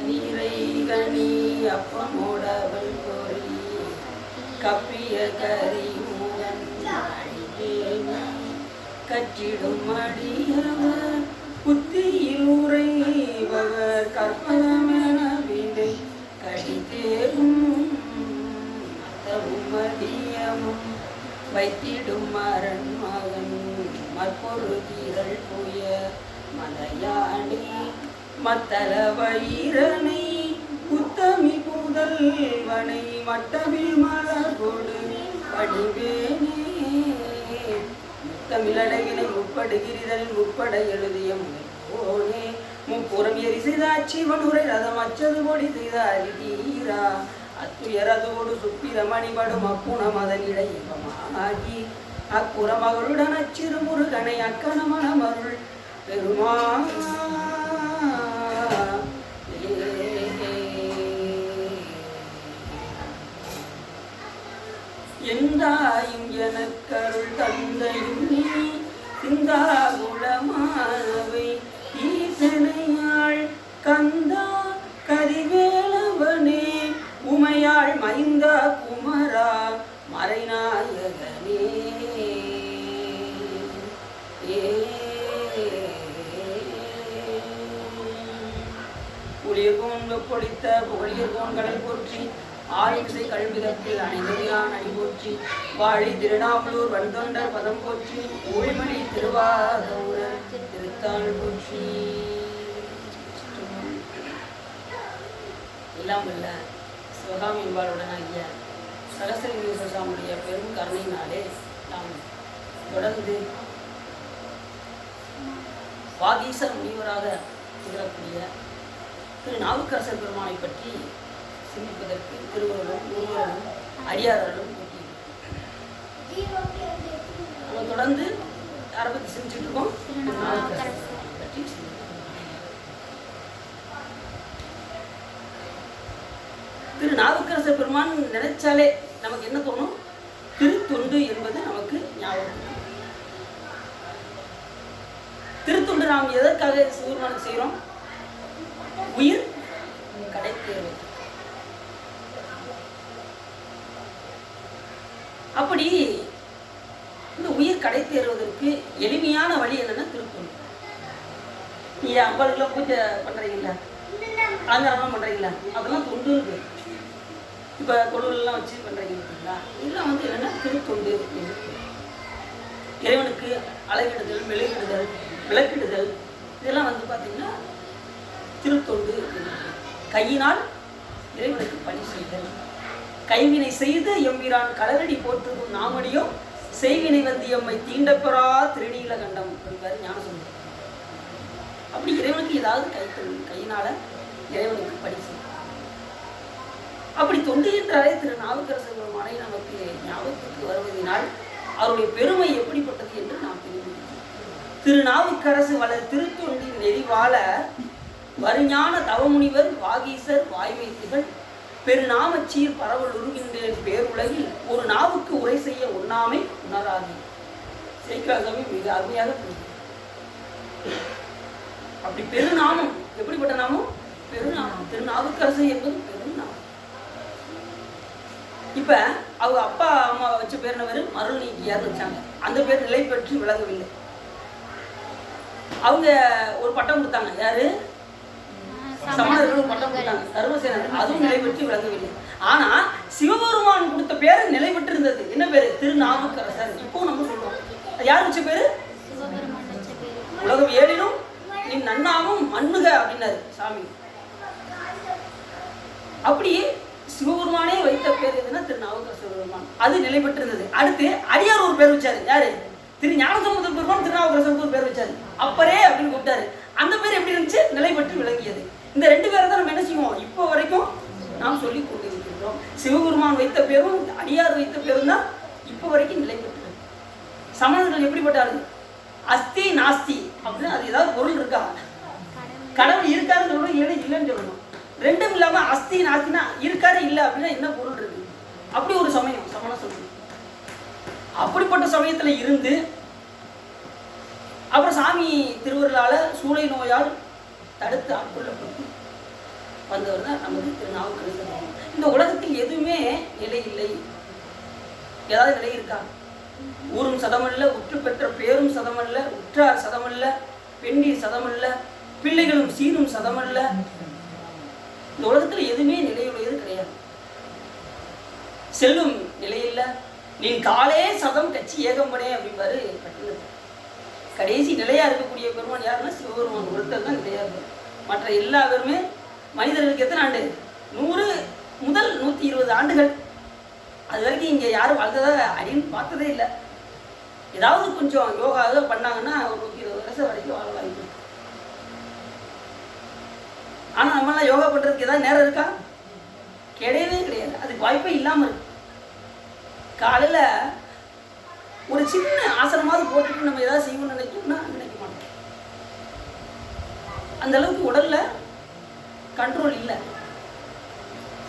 நீரை கனி அப்பமோடவள் பொறி கப்பிய கறி மூவன் கற்றிடும் அடியவர் புத்தியில் உரைபவர் கற்பகமென வினை கடித்தேகும் அத்தவும் மதியமும் வைத்திடும் மரண் மகன் மற்பொரு தீரள் புய மலையாடி மத்தள வயிறனை புத்தமி புதல்வனை மட்டமிழ் மலர் கொடு படிவேனே முத்தமிழடகினை முப்படுகிரிதலில் முப்பட எழுதிய முனைப்போனே முப்புறம் எரி செய்த அச்சிவனுரை ரதம் அச்சது பொடி செய்த அரிதீரா அத்துயரதோடு சுப்பிரமணிபடும் அப்புணம் அதனிடையமாகி அப்புற மகளுடன் அச்சிறு முருகனை அக்கணமன மருள் பெருமா எந்தாயும் எனக்கருள் தந்தையும் நீ சிந்தாகுலமானவை ஈசனையாள் கந்தா கரிவேலவனே உமையாள் மைந்தா குமரா மறைநாயகனே புலியர் கொண்டு பொழித்த புகழியர் கோன் கடல் போற்றி ஆழிசை கல்விதத்தில் அனைவரியான் அடி போற்றி வாழி திருநாவலூர் வந்தொண்டர் பதம் போற்றி ஊழிமணி திருவாரூரர் திருத்தாள் போற்றி. எல்லாம் வல்ல சிவகாமி என்பாளுடனாகிய சகஸ்ரலிங்கேஸ்வரசாமியுடைய பெரும் கருணையினாலே நாம் தொடர்ந்து வாகீச முனிவராக திகழக்கூடிய திரு நாவுக்கரசர் பெருமானை பற்றி சிந்திப்பதற்கு திருவருளும் குருவருளும் அடியார்களும் நம்ம தொடர்ந்து யாரை பற்றி சிந்திச்சுட்டு இருக்கோம்? திரு நாவுக்கரசர் பெருமான் நினைச்சாலே நமக்கு என்ன தோணும்? திருத்தொண்டு என்பது நமக்கு ஞாபகம். திருத்தொண்டு நாம் எதற்காக சிவபெருமானுக்கு செய்கிறோம்? உயிர் கடைத்தேர்வு. அப்படி இந்த உயிர் கடை தேர்வதற்கு எளிமையான வழி என்னன்னா திருத்தொண்டு. நீங்க அம்பாளுக்கெல்லாம் பூஜை பண்றீங்களா, அலங்காரம்லாம் பண்றீங்களா, அதெல்லாம் தொண்டு இருக்கு. இப்ப கொழுவெல்லாம் வச்சு பண்றீங்க பார்த்தீங்களா, இதெல்லாம் வந்து என்னன்னா திருத்தொண்டு. இறைவனுக்கு அழகிடுதல், மெழுகிடுதல், விளக்கிடுதல், இதெல்லாம் வந்து பார்த்தீங்கன்னா திருத்தொண்டு. கையினால் இறைவனுக்கு பணி செய்தல். கைவினை செய்து எம்பிரான் கடலடி போற்றுதும் நாமடியும் செய்வினை வந்து எம்மை தீண்டப்பெறா திருநீல கண்டம் என்பார் ஞானசம்பந்தர். அப்படி இறைவனுக்கு ஏதாவது கையினால இறைவனுக்கு பணி செய்யும். அப்படி தொண்டு என்றாலே திரு நாவுக்கரசர் பெருமானை நமக்கு ஞாபகத்துக்கு வருவதனால் அவருடைய பெருமை எப்படிப்பட்டது என்று நாம் தெரிவிக்கிறோம். திரு நாவுக்கரசு வளர் திருத்தொண்டின் நெறிவாள வருஞான தவமுனிவர் வாகீசர் வாய்வைத்திகள் பெருநாமச்சீர் பரவல் உருகின்றேன் பேருலகில் ஒரு நாவுக்கு உரை செய்ய உண்ணாமை உணராது. சேக்கிராசாமி மிக அருமையாக புரியும். அப்படி பெருநாமம் எப்படிப்பட்ட நாமம்? பெருநாமம். திருநாவுக்கரசு என்பது பெருநாமம். இப்ப அவங்க அப்பா அம்மா வச்ச பேர் என்ன பேரு? மருள் நீக்கியார் வச்சாங்க. அந்த பேர் நிலை பெற்று விளங்கவில்லை. அவங்க ஒரு பட்டம் கொடுத்தாங்க. யாரு? சமணர்களும் பட்டம் கொடுத்தாங்க. சர்வசேனர். அதுவும் நிலை பெற்று விளங்கவில்லை. ஆனா சிவபெருமான் கொடுத்த பேரு நிலை பெற்று இருந்தது. என்ன பேரு? திருநாவுக்கரசர். இப்போ நம்ம சொல்றோம். யார் வச்ச பேரு? உலகம் ஏழிலும் நீ நன்னாவும் மண்ணுக அப்படின்னாரு சாமி. அப்படி சிவபெருமானே வைத்த பேர் எதுனா திருநாவுக்கரசர் பெருமான். அது நிலை பெற்று இருந்தது. அடுத்து அடியார் ஒரு பேர் வச்சாரு. யாரு? திரு ஞானசம்பந்தர் பெருமான் திருநாவுக்கரசருக்கு ஒரு பேர் வச்சாரு. அப்பரே அப்படின்னு கூப்பிட்டாரு. அந்த பேர் எப்படி இருந்துச்சு? நிலை பெற்று விளங்கியது. இந்த ரெண்டு பேரை தான் நம்ம என்ன செய்வோம்? இப்போ வரைக்கும் நாம் சொல்லி கொண்டிருக்கிறோம். சிவபெருமான் வைத்த பேரும் அடியார் வைத்த பேரும் தான் இப்போ வரைக்கும் நிலை பெற்றது. சமணர்கள் எப்படிப்பட்டாரு? அஸ்தி நாஸ்தி அப்படின்னு அது ஏதாவது பொருள் இருக்கா? கடவுள் இருக்காருன்னு சொல்லணும், இல்லைன்னு சொல்லணும். ரெண்டும் இல்லாம அஸ்தி நாஸ்தினா இருக்காரு இல்லை அப்படின்னா என்ன பொருள் இருக்கு? அப்படி ஒரு சமயம் சமண சமயம். அப்படிப்பட்ட சமயத்துல இருந்து அப்புறம் சாமி திருவருளால சூளை நோயால் தடுத்து ஆட்கொள்ளப்பட்டு வந்தவர் தான் நமது திருநாவுக்கரசர். இந்த உலகத்தில் எதுவுமே நிலை இல்லை. ஏதாவது நிலை இருக்கா? ஊரும் சதமல்ல, உற்று பெற்ற பேரும் சதமல்ல, உற்றார் சதமல்ல, பெண்ணீர் சதமல்ல, பிள்ளைகளும் சீரும் சதமல்ல. இந்த உலகத்தில் எதுவுமே நிலையுடையது கிடையாது. செல்லும் நிலையில்ல. நீ காலே சதம் கட்சி ஏகம்பனே அப்படின்பாரு கட்டுனது. கடைசி நிலையா இருக்கக்கூடிய பெருமான் யாருன்னா சிவபெருமான் ஒருத்தர் தான் நிலையா இருக்கும். மற்ற எல்லா பேருமே மனிதர்களுக்கு எத்தனை ஆண்டு? 100 முதல் 120 ஆண்டுகள். அது வரைக்கும் இங்கே யாரும் வாழ்ந்ததாக அப்படின்னு பார்த்ததே இல்லை. ஏதாவது கொஞ்சம் யோகா பண்ணாங்கன்னா ஒரு 120 வருஷம் வரைக்கும் வாழ வாய்ப்பு. ஆனால் நம்மளாம் யோகா பண்ணுறதுக்கு ஏதாவது நேரம் இருக்கா? கிடையவே கிடையாது. அதுக்கு வாய்ப்பே இல்லாமல் இருக்கு. காலையில் ஒரு சின்ன ஆசனமாவது போட்டுட்டு நம்ம ஏதாவது செய்யணும்னு நினைக்கணும்னா நினைக்க மாட்டோம். அந்த அளவுக்கு உடல்ல கண்ட்ரோல் இல்லை.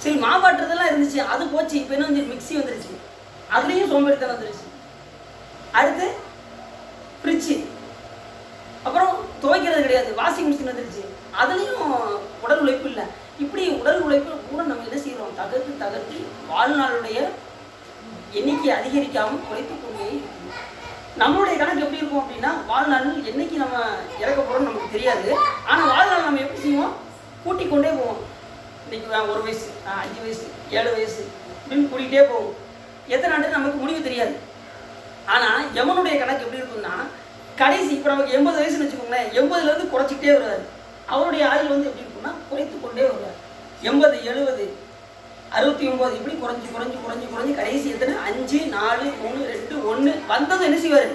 சரி, மாவாட்டுறதெல்லாம் இருந்துச்சு, அது போச்சு. இப்போ என்ன வந்து மிக்சி வந்துருச்சு, அதுலேயும் சோம்பேறித்தனம் வந்துருச்சு. அடுத்து ஃப்ரிட்ஜு, அப்புறம் துவைக்கிறது கிடையாது, வாஷிங் மிஷின் வந்துருச்சு, அதுலேயும் உடல் உழைப்பு இல்லை. இப்படி உடல் உழைப்பு கூட நம்ம என்ன செய்கிறோம்? தகர்த்து வாழ்நாளுடைய எண்ணிக்கை அதிகரிக்காமல் குறைத்து கொண்டே இருக்கும். நம்மளுடைய கணக்கு எப்படி இருக்கும் அப்படின்னா, வாழ்நாள் என்னைக்கு நம்ம இறக்க போகிறோம்னு நமக்கு தெரியாது. ஆனால் வாழ்நாள் நம்ம எப்படி செய்வோம்? கூட்டிக் கொண்டே போவோம். இன்றைக்கி 1 வயசு, 5 வயசு, 7 வயசு அப்படின்னு கூட்டிகிட்டே போவோம். எத்தனை ஆண்டு நமக்கு முடிவு தெரியாது. ஆனால் யமனுடைய கணக்கு எப்படி இருக்குன்னா, கடைசி இப்போ நமக்கு 80 வயசுன்னு வச்சுக்கோங்களேன், 80லேருந்து குறைச்சிக்கிட்டே வருவார். அவருடைய ஆயுள் வந்து எப்படி இருக்குன்னா குறைத்து கொண்டே வருவார். 80, 70, 69 இப்படி குறைஞ்சி குறைஞ்சி குறைஞ்சி குறைஞ்சி கடைசி எத்தனை? 5, 4, 3, 2, 1 வந்ததும் என்ன செய்வார்?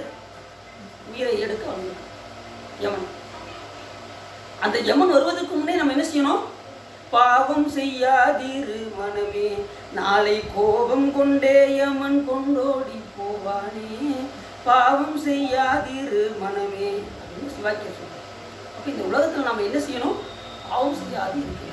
உயிரை எடுக்க வந்து யமன். அந்த யமன் வருவதற்கு முன்னே நம்ம என்ன செய்யணும்? பாவம் செய்யாதிரு மனமே, நாளை கோபம் கொண்டே யமன் கொண்டோடி போவானே, பாவம் செய்யாதிரு மனமே அப்படின்னு சிவாக்கிய சொல்றோம். அப்போ இந்த உலகத்தில் நம்ம என்ன செய்யணும்? பாவம் செய்யாது இருக்கு.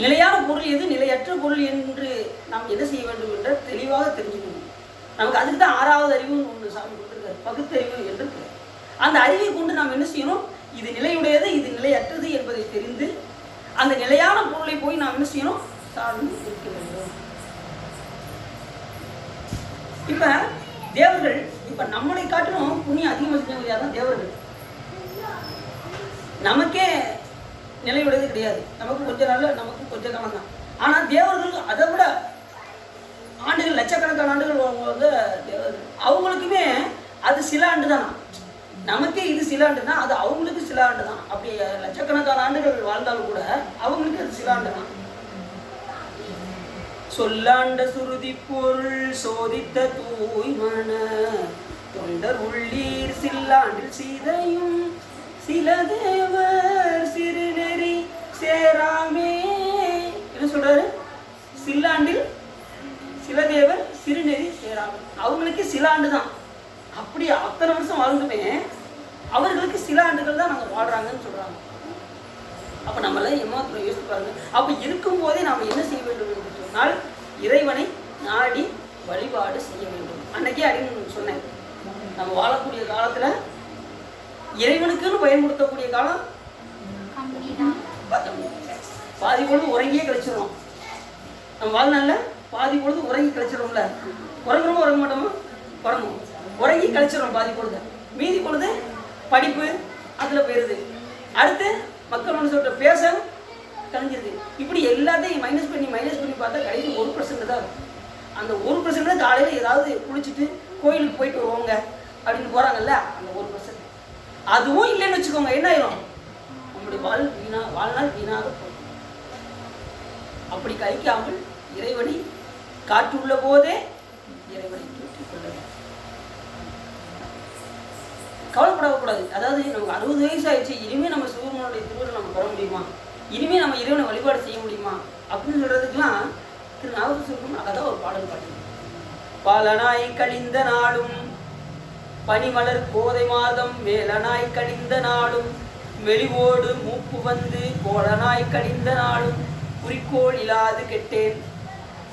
நிலையான பொருள் எது, நிலையற்ற பொருள் என்று நாம் என்ன செய்ய வேண்டும் என்ற தெளிவாக தெரிஞ்சுக்கணும். நமக்கு அதுக்கு தான் 6வது அறிவுன்னு ஒன்று சாமி கொடுத்துருக்காரு, பகுத்தறிவு என்று. அந்த அறிவை கொண்டு நாம் என்ன செய்யணும்? இது நிலையுடையது, இது நிலையற்றது என்பதை தெரிந்து அந்த நிலையான பொருளை போய் நாம் என்ன செய்யணும்? சார்ந்து இருக்க வேண்டும். இப்ப தேவர்கள், இப்ப நம்மளை காட்டிலும் புண்ணியம் அதிகமாக செஞ்சவங்க யாருன்னா தேவர்கள். நமக்கே நிலையுடையது கிடையாது. நமக்கு கொஞ்ச நாள், நமக்கு கொஞ்ச காலம் தான். ஆனால் தேவர்கள் அதை விட ஆண்டுகள், லட்சக்கணக்கான ஆண்டுகள் வாழ்வாங்க தேவர்கள். அவங்களுக்குமே அது சில ஆண்டு தானா. நமக்கே இது சில ஆண்டு தான், அது அவங்களுக்கு சில ஆண்டு தான். அப்படி லட்சக்கணக்கான ஆண்டுகள் வாழ்ந்தாலும் கூட அவங்களுக்கு அது சில ஆண்டு தான். சொல்லாண்ட சுருதி பொருள் சோதித்த தூய்மன தொண்டர் உள்ளீர் சில்லாண்டில் சீதையும் சில தேவர் சிறுநெறி சேராமே. என்ன சொல்றாரு? சில்லாண்டில் சில தேவர் சிறுநெறி சேராமே. அவங்களுக்கு சில ஆண்டு தான். அப்படி அத்தனை வருஷம் வாழ்ந்துமே அவர்களுக்கு சில ஆண்டுகள் தான் நாங்கள் வாழ்றாங்கன்னு சொல்றாங்க. அப்ப நம்மள ஏமாத்திரம் யோசிச்சு பாருங்க. அப்ப இருக்கும் போதே நாம் என்ன செய்ய வேண்டும் என்று சொன்னால், இறைவனை நாடி வழிபாடு செய்ய வேண்டும். அன்னைக்கே அப்படின்னு சொன்னேன், நம்ம வாழக்கூடிய காலத்துல இறைவனுக்குன்னு பயன்படுத்தக்கூடிய காலம் பாதி பொழுது உறங்கியே கழிச்சிடும். நம்ம வாழ்நாள்ல பாதி பொழுது உறங்கி கழிச்சிடும்ல. உறங்குறோமோ உறங்க மாட்டோமோ? உறங்கும். உறங்கி கழிச்சிடும் பாதி பொழுது. மீதி பொழுது படிப்பு அதுல போயிருது. அடுத்து மக்கள் மனசோட பேச கழிஞ்சிருது. இப்படி எல்லாத்தையும் மைனஸ் பண்ணி பார்த்தா கடைசி 1% தான் இருக்கும். அந்த 1% காலையில் ஏதாவது குளிச்சுட்டு கோயிலுக்கு போயிட்டு வருவாங்க அப்படின்னு போறாங்கல்ல, அந்த 1%. அதுவும் இல்லைன்னு வச்சுக்கோங்க, என்ன ஆயிரும்? நம்முடைய வாழ்நாள் வீணாக போகும். அப்படி கழிக்காமல் இறைவனை காற்றுள்ள போதே இறைவனை தூற்றிக் கொள்ள கவலைப்படக்கூடாது. அதாவது நமக்கு 60 வயசு ஆயிடுச்சு, இனிமேல் நம்ம சிவபெருமானுடைய திருவுருளை நம்ம பெற முடியுமா, இனிமேல் நம்ம இறைவனை வழிபாடு செய்ய முடியுமா அப்படின்னு சொல்றதுக்கெல்லாம் திரு நாவுக்கரசர் அதான் ஒரு பாடல் பாடி. பாலனாய் கழிந்த நாளும் பனிமலர் கோதை மாதம் மேலனாய் கழிந்த நாளும் மெலிவோடு மூப்பு வந்து கோலனாய் கழிந்த நாளும் குறிக்கோள் இல்லாது கெட்டேன்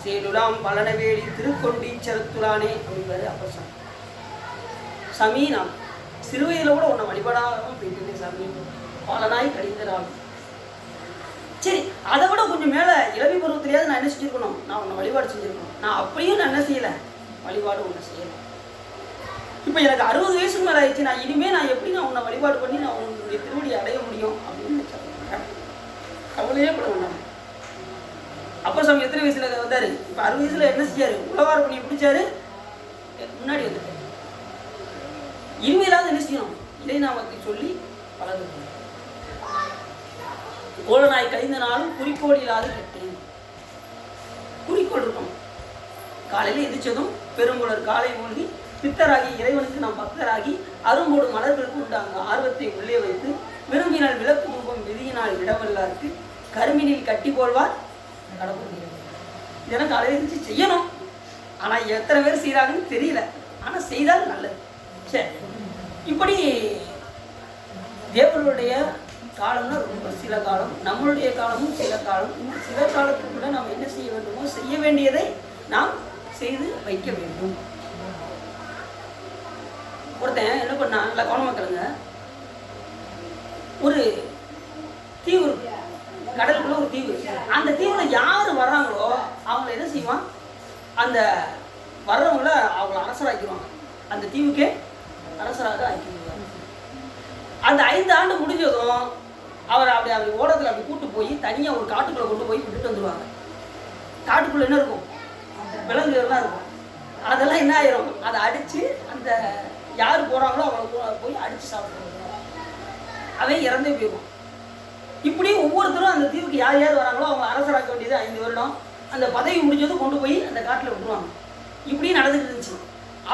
சேலுலாம் பலனவேலி திருக்கொண்டீச்சரத்துலானே அப்படிங்கிறது. அப்போ சாமி, நான் சிறுவயதில் கூட உன்னை வழிபடாமல் போயிட்டு சாமி, பாலனாய் கழிந்தராகும். சரி, அதை விட கொஞ்சம் மேலே இளவி பருவத்திலேயாவது நான் என்ன செஞ்சுருக்கணும், நான் உன்னை வழிபாடு செஞ்சுருக்கணும். நான் அப்படியும் நான் என்ன செய்யலை, வழிபாடு ஒன்று செய்யலை. இப்போ எனக்கு 60 வயசுக்கு மேலே ஆயிடுச்சு, நான் இனிமேல் நான் எப்படி நான் உன்னை வழிபாடு பண்ணி நான் உன்னுடைய திருவடி அடைய முடியும் அப்படின்னு நினைச்சேன். கவலையே பட வேண்டாம். அப்போ சாமி எத்தனை வயசுல வந்தார்? இப்போ 60 வயசுல என்ன செஞ்சாரு, உழவார பண்ணி பிடிச்சாரு, முன்னாடி வந்துட்டார். இனிமேலாவது என்ன செய்யணும், இதை நாமத்தை சொல்லி பழகணும். கோலனாய் கழிந்த நாளும் குறிக்கோள் இல்லாத கெட்டேன். குறிக்கோள் இருக்கும். காலையில் எந்திரிச்சதும் பெருங்குளர் காலை மூழ்கி பித்தராகி இறைவனுக்கு நாம் பக்தராகி அரும்போடு மலர்களுக்கு உண்டாங்க ஆர்வத்தை உள்ளே வைத்து விரும்பினால் விளக்கு தூபம் விதியினால் இடவல்லாருக்கு கருமினில் கட்டி போல்வார் கடவுள். இதெல்லாம் காலையில் எழுந்திரிச்சு செய்யணும். ஆனால் எத்தனை பேர் செய்கிறாங்கன்னு தெரியல. ஆனால் செய்தால் நல்லது. சரி, இப்படி தேவர்களுடைய காலம்னா ரொம்ப சில காலம், நம்மளுடைய காலமும் சில காலம். இந்த சில காலத்துக்குள்ள நாம் என்ன செய்ய வேண்டுமோ செய்ய வேண்டியதை நாம் செய்து வைக்க வேண்டும். ஒருத்தன் என்ன பண்ணா, நல்லா கவனமாக கேளுங்க. ஒரு தீவு இருக்கு, கடலுக்குள்ள ஒரு தீவு. அந்த தீவுல யாரு வர்றாங்களோ அவங்கள என்ன செய்வான், அந்த வர்றவங்கள அவங்கள அரசராக்கிடுவாங்க. அந்த தீவுக்கே அரசராக ஆக்கிடுவாங்க. அந்த 5 ஆண்டு முடிஞ்சதும் அவர் அப்படி ஓடத்தில் அப்படி கூட்டு போய் தனியாக ஒரு காட்டுக்குள்ளே கொண்டு போய் விட்டுட்டு வந்துடுவாங்க. காட்டுக்குள்ளே என்ன இருக்கும், விலங்குகள்லாம் இருக்கும். அதெல்லாம் என்ன ஆயிரும், அதை அடித்து அந்த யார் போகிறாங்களோ அவங்கள போய் அடித்து சாப்பிடுவாங்க. அவன் இறந்தே போயிடுவான். இப்படி ஒவ்வொருத்தரும் அந்த தீவுக்கு யார் யார் வராங்களோ அவங்க அரசராக்க வேண்டியது 5 வருடம். அந்த பதவி முடிஞ்சதும் கொண்டு போய் அந்த காட்டில் விட்டுருவாங்க. இப்படி நடந்துட்டு இருந்துச்சு.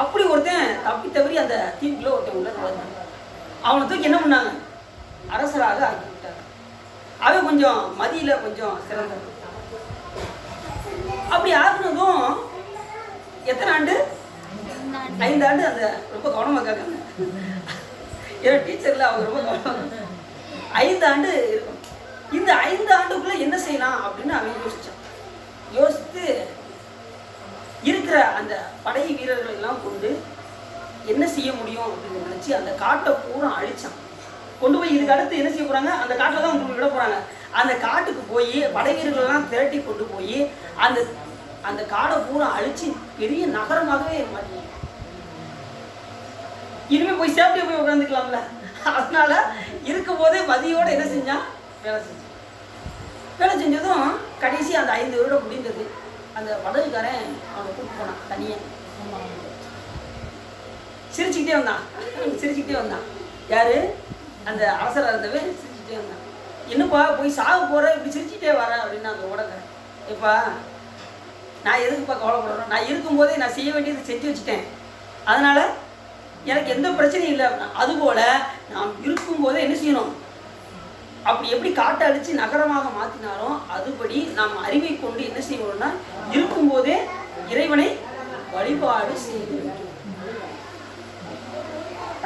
அப்படி ஒருத்தன் தப்பி தவறி அந்த தீவுக்குள்ளே ஒருத்தன் உள்ள நுழைஞ்சான். அவனை தூக்கி என்ன பண்ணாங்க, அரசராக ஆக்கி விட்டாங்க. அவன் கொஞ்சம் மதியில் கொஞ்சம் சிறந்தது. அப்படி ஆக்குனதும் எத்தனை ஆண்டு, 5 ஆண்டு. அந்த ரொம்ப கவனமாக கேட்காங்க, ஏன்னா டீச்சரில் அவங்க ரொம்ப கவனமாக 5 ஆண்டு இருக்கும். இந்த 5 ஆண்டுக்குள்ளே என்ன செய்யலாம் அப்படின்னு அவன் யோசித்தான். யோசித்து இருக்கிற அந்த படை வீரர்கள் எல்லாம் கொண்டு என்ன செய்ய முடியும் அப்படின்னு நினச்சி அந்த காட்டை பூரா அழிச்சான். கொண்டு போய் இதுக்கு அடுத்து என்ன செய்ய போகிறாங்க, அந்த காட்டில் தான் கொண்டு விட போகிறாங்க. அந்த காட்டுக்கு போய் படை வீரர்களெல்லாம் திரட்டி கொண்டு போய் அந்த அந்த காடை பூரா அழிச்சு பெரிய நகரமாகவே மாற்றி இனிமேல் போய் சேஃப்டியாக போய் உட்காந்துக்கலாம்ல. அதனால இருக்கும் போதே மதியோடு என்ன செஞ்சான், வேலை செஞ்சான். வேலை செஞ்சதும் கடைசி அந்த 5 வருடம் முடிந்தது. அந்த படகுக்காரன் அவனை கூப்பிட்டு போனான் தனியாக. சிரிச்சுக்கிட்டே வந்தான். யாரு, அந்த அரசராக இருந்தவன் சிரிச்சுக்கிட்டே வந்தான். என்னப்பா போய் சாக போகிற, இப்படி சிரிச்சுக்கிட்டே வரேன் அப்படின்னு அந்த ஓடக்காரன். எப்பா நான் எதுக்குப்பா கவலைப்படுறேன், நான் இருக்கும்போதே நான் செய்ய வேண்டியதை செஞ்சு வச்சுட்டேன், அதனால் எனக்கு எந்த பிரச்சனையும் இல்லை அப்படின்னா. அதுபோல் நாம் இருக்கும்போதே என்ன செய்யணும், அப்படி எப்படி காட்டை அழித்து நகரமாக மாற்றினாலும் அதுபடி நாம் அறிவை கொண்டு என்ன செய்யணும்னா இருக்கும்போதே இறைவனை வழிபாடு செய்து வேண்டும்.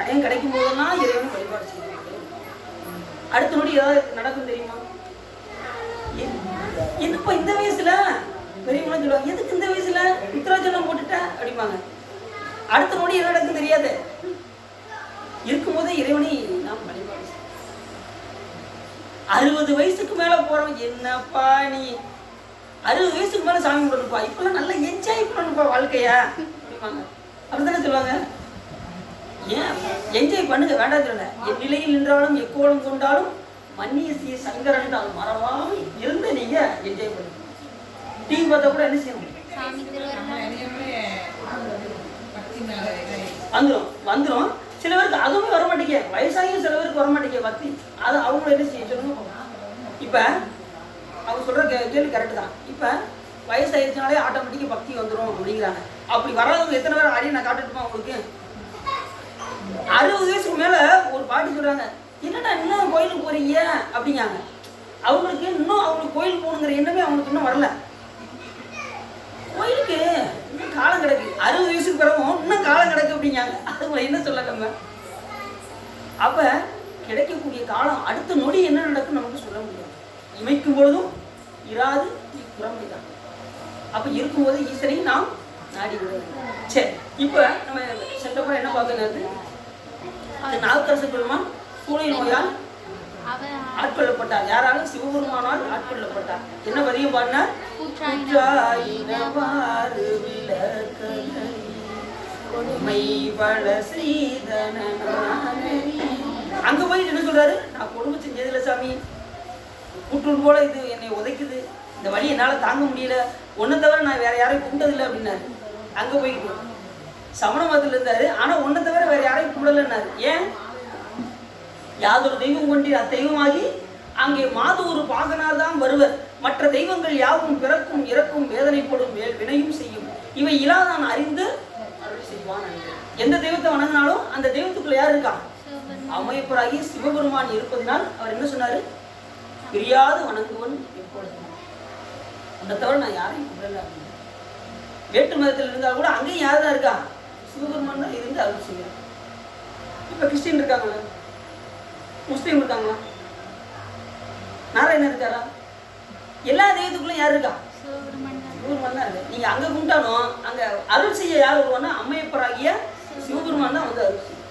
டைம் கிடைக்கும் போதெல்லாம் இறைவனை வழிபாடு செய்ய வேண்டும். அடுத்த நொடி ஏதாவது நடக்கும் தெரியுமா? என்னப்பா இந்த வயசுல பெரியவங்களாம் சொல்லுவாங்க, எதுக்கு இந்த வயசுல உத்தராஜனம் போட்டுட்ட அப்படிம்பாங்க. அடுத்த நொடி என்ன நடக்கும் தெரியாது. இருக்கும்போதே இறைவனை நாம் வழிபாடு செய்ய. 60 வயசுக்கு மேல போறோம், என்னப்பா நீ 60 வயசுக்கு மேல சாமி கும்பிடணுப்பா, இப்பெல்லாம் நல்லா என்ஜாய் பண்ணணும்ப்பா வாழ்க்கையா அப்படிம்பாங்க. அப்படித்தானே சொல்லுவாங்க. ஏன் என்ஜாய் பண்ணுங்க, வேண்டாம் சொல்லல. என் நிலையில் நின்றாலும் எக்கோலம் கொண்டாலும் மன்னிய சீ சங்கரன் அது மறவாமல் இருந்து நீங்க என்ஜாய் பண்ணுங்க. டிவி பார்த்தா கூட என்ன செய்யணும், வந்துடும். சில பேருக்கு அதுவுமே வர மாட்டேங்க, வயசாகியும் சில பேருக்கு வர மாட்டேங்க பக்தி. அது அவங்களும் என்ன செய்ய சொல்லணும். இப்போ அவங்க சொல்கிற கேள்வி கரெக்டு தான். இப்போ வயசாகிடுச்சுனாலே ஆட்டோமேட்டிக்காக பக்தி வந்துடும் அப்படிங்கிறாங்க. அப்படி வராதவங்க எத்தனை பேர் ஆடியும் நான் காட்டுட்டுமா உங்களுக்கு? 60 வயசுக்கு மேலே ஒரு பாட்டி சொல்கிறாங்க, என்னடா இன்னும் கோயிலுக்கு போகிறீங்க அப்படிங்காங்க. அவங்களுக்கு கோயிலுக்கு போகணுங்கிற எண்ணமே அவங்களுக்கு இன்னும் வரல. கோயிலுக்கு இன்னும் காலம் கிடக்கு, 60 வயசுக்கு பிறகும் இன்னும் காலம் கிடக்கு அப்படிங்காங்க. அதுங்களை என்ன சொல்ல நம்ம? அப்போ கிடைக்கக்கூடிய காலம் அடுத்த நொடி என்ன நடக்கும் நமக்கு சொல்ல முடியாது. இமைக்கும் பொழுதும் இராது புறமை தான். அப்போ இருக்கும்போது ஈஸ்வரையும் நாம் நாடி விடுவோம். சரி, இப்போ நம்ம சென்றப்போ என்ன பார்க்கறது, அது நாவுக்கரசு பெருமான் சூளை நோயால் ஆட்கொள்ளப்பட்டார். யாராலும்? சிவபெருமானால் ஆட்கொள்ளப்பட்டார். என்ன பதியம் பாடினார்? அங்க போயிட்டு என்ன சொல்றாரு? நான் கொடுமை செஞ்சதில்ல சாமி, கூட்டுள் போல இது என்னை உதைக்குது, இந்த வழி என்னால் தாங்க முடியல, ஒன்றை தவிர நான் வேற யாரையும் கும்பிட்டதில்லை அப்படின்னாரு. அங்க போயிட்டு சமண மதத்தில் இருந்தாரு, ஆனா ஒன்றை தவிர வேற யாரையும் கும்பிடலைன்னாரு. ஏன்? யாதொரு தெய்வம் கொண்டு அத்தெய்வமாகி அங்கே மாதூர் பாகனார் தான் வருவர், மற்ற தெய்வங்கள் யாவும் பிறக்கும் இறக்கும் வேதனைப்படும் வினையும் செய்யும், இவை இலாதான் அறிந்து அருள் செய்வான். எந்த தெய்வத்தை வணங்கினாலும் அந்த தெய்வத்துக்குள்ள யார் இருக்கா? அமைப்பராகி சிவபெருமான் இருப்பதனால் அவர் என்ன சொன்னாரு? பிரியாது வணங்குவன் எப்பொழுது, அந்த தவிர நான் யாரையும் கும்பிடல. வேற்று மதத்தில் இருந்தால் கூட அங்கேயும் யார் தான் இருக்கா? சிவபெருமான் தான் இருந்து அருள் செய்யறார். இப்ப கிறிஸ்டின் இருக்காங்களா? முஸ்லீம் இருக்காங்களா? நாராயணன் இருக்காரா? எல்லா தெய்வத்துக்குள்ளும் யார் இருக்கா? சிவபெருமான் தான் இருக்கு. நீங்க அங்க கும்பிட்டாலும் அங்க அருள் செய்ய யார் வருவான்னா அம்மையப்பராகிய சிவபெருமான் தான் வந்து அருள் செய்யும்.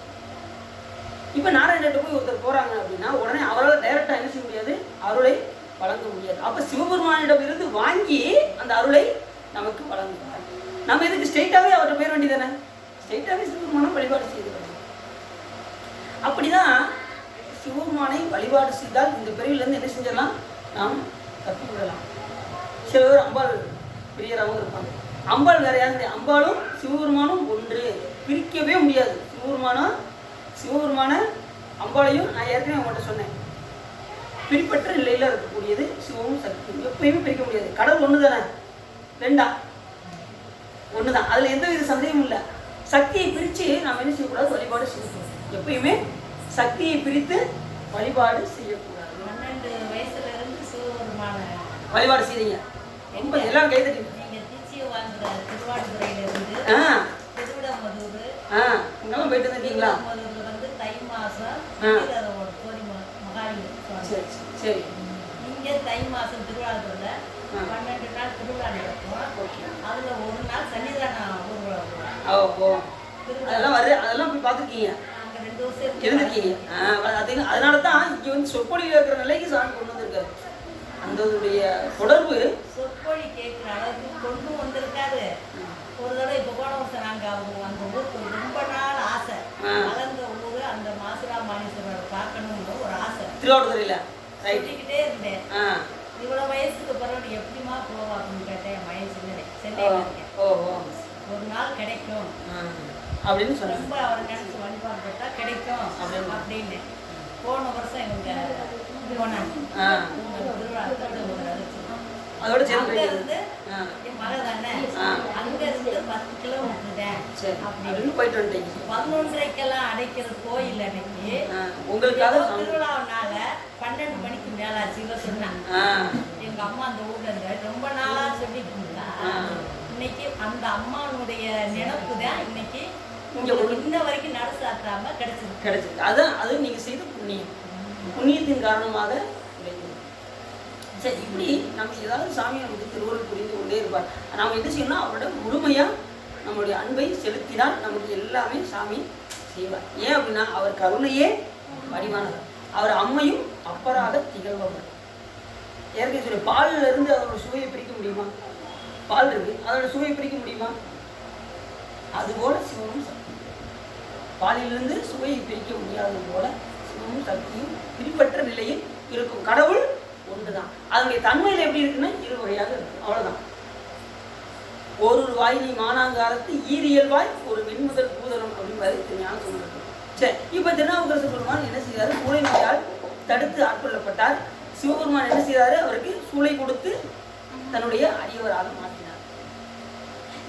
இப்ப நாராயணன் போய் ஒருத்தர் போறாங்க அப்படின்னா உடனே அவரால் டைரக்டா என்ன செய்ய முடியாது? அருளை வழங்க முடியாது. அப்ப சிவபெருமானிடம் இருந்து வாங்கி அந்த அருளை நமக்கு வழங்குவார். நம்ம எதுக்கு ஸ்ட்ரெயிட்டாவே அவர்கிட்ட போயிட வேண்டியதானே? ஸ்ட்ரெயிட்டாவே சிவபெருமானை வழிபாடு செய்து. அப்படிதான் சிவபெருமானை வழிபாடு செய்தால் இந்த பிரிவிலிருந்து என்ன செஞ்சிடலாம்? நாம் தப்பிவிடலாம். சில பேர் அம்பாள் பிரியராகவும் இருப்பாங்க. அம்பாள் வேற யாரு? அம்பாளும் சிவபெருமானும் ஒன்று, பிரிக்கவே முடியாது. சிவபெருமான அம்பாளையும் நான் ஏற்கனவே உங்கள்கிட்ட சொன்னேன், பிரிப்பற்ற நிலையில் இருக்கக்கூடியது சிவமும் சக்தியும், எப்பயுமே பிரிக்க முடியாது. கடவுள் ஒன்று தானே, ரெண்டா? ஒன்று தான், அதில் எந்த வித சந்தேகமும் இல்லை. சக்தியை பிரித்து நாம் என்ன செய்யக்கூடாது? வழிபாடு செய்யக்கூடாது. எப்பயுமே சக்தியை பிரித்து வழிபாடு செய்யக்கூடாது. 12 வயசுல இருந்து சிவபெருமான வழிபாடு செய்றீங்க. ரொம்ப எல்லாம் கை தட்டி. நீங்க திருச்சியை வாங்குற திருவாடுதுறையில இருந்து திருவிடமதூர் இங்கெல்லாம் போயிட்டு இருந்தீங்களா? திருவிடமதூர்ல வந்து தை மாசம் கோரி மகாலிங்க. சரி சரி. இங்க தை மாசம் திருவிழாக்குள்ள 12 நாள் திருவிழா நடக்கும். அதுல ஒரு நாள் சன்னிதானம் ஊர்வலம். அதெல்லாம் போய் பார்த்துருக்கீங்க, 2 வருஷம் இருந்திருக்கீங்க. அதனால தான் இங்கே வந்து சொற்பொழியில் இருக்கிற நிலைக்கு சாமி கொண்டு வந்திருக்காரு. அந்த தொடர்பு சொற்பொழி கேட்குற அளவுக்கு கொண்டு வந்திருக்காரு. ஒரு தடவை இப்போ போன வருஷம் நாங்கள் அவங்க அந்த ஊருக்கு ரொம்ப நாள் ஆசை, வளர்ந்த ஊர் அந்த மாசுரா மானீஸ்வரரை பார்க்கணும்னு ஒரு ஆசை திருவாரூரில் சொல்லிக்கிட்டே இருந்தேன். இவ்வளோ வயசுக்கு பிறகு எப்படிமா போவா அப்படின்னு கேட்டேன். என் வயசு சென்னையில் இருக்கேன். ஒரு நாள் கிடைக்கும் அப்படின்னு சொல்லி ரொம்ப அவர் நினைச்சு வழிபாடு போட்டா கிடைக்கும் அப்படின்னு. போன வருஷம் இவங்க போனாங்க திருவிழா. அதோட சேர்ந்து இருந்து என் மக தானே அங்க இருந்து 10 கிலோமீட்டர் அப்படின்னு போயிட்டு வந்துட்டீங்க. 11:30க்கெல்லாம் அடைக்கிற கோயில் அன்னைக்கு உங்களுக்காக திருவிழானால 12 மணிக்கு மேலாச்சு சொன்னாங்க. எங்க அம்மா அந்த ஊர்ல இருந்து ரொம்ப நாளா சொல்லிட்டு இருந்தா. இன்னைக்கு அந்த அம்மானுடைய நினைப்பு தான் இன்னைக்கு இன்ன வரைக்கும் நடசாத்தாம கிடைச்சிருக்கு. அது நீங்க செய்த புண்ணியத்தின் காரணமாக. சரி, இப்படி நம்ம ஏதாவது சாமியை நமக்கு திருவருள் புரிந்து கொண்டே இருப்பார். நாம் என்ன செய்யணும்னா அவரோட முழுமையாக நம்மளுடைய அன்பை செலுத்தினால் நமக்கு எல்லாமே சாமி செய்வார். ஏன் அப்படின்னா அவர் கருணையே வடிவானவர், அவர் அம்மையும் அப்பராக திகழ்பவர். ஏற்கனவே சொல்லி பாலில் இருந்து அதோட சுவையை பிரிக்க முடியுமா? பால் இருக்கு, அதோட சுவையை பிரிக்க முடியுமா? அதுபோல சிவமும் சக்தியும், பாலிலிருந்து சுவையை பிரிக்க முடியாதது போல சிவமும் சக்தியும் பிரிப்பற்ற நிலையில் இருக்கும். கடவுள் ஒன்றுதான். அதனுடைய தன்மையில் எப்படி இருக்குன்னா இரு வகையாக இருக்கு, அவ்வளவுதான். ஒரு வாயினி மானாங்காரத்து ஈரியல்வாய் ஒரு வெண்முதல் பூதலம் அப்படின்னு ஞானம் சொல்லிருக்கு. சரி, இப்ப திருநாவுக்கரசு பெருமான் என்ன செய்தாரு? சூளை நோயால் தடுத்து ஆட்கொள்ளப்பட்டார். சிவபெருமான் என்ன செய்தாரு? அவருக்கு சூளை கொடுத்து தன்னுடைய அடியவராக மாற்றினார்.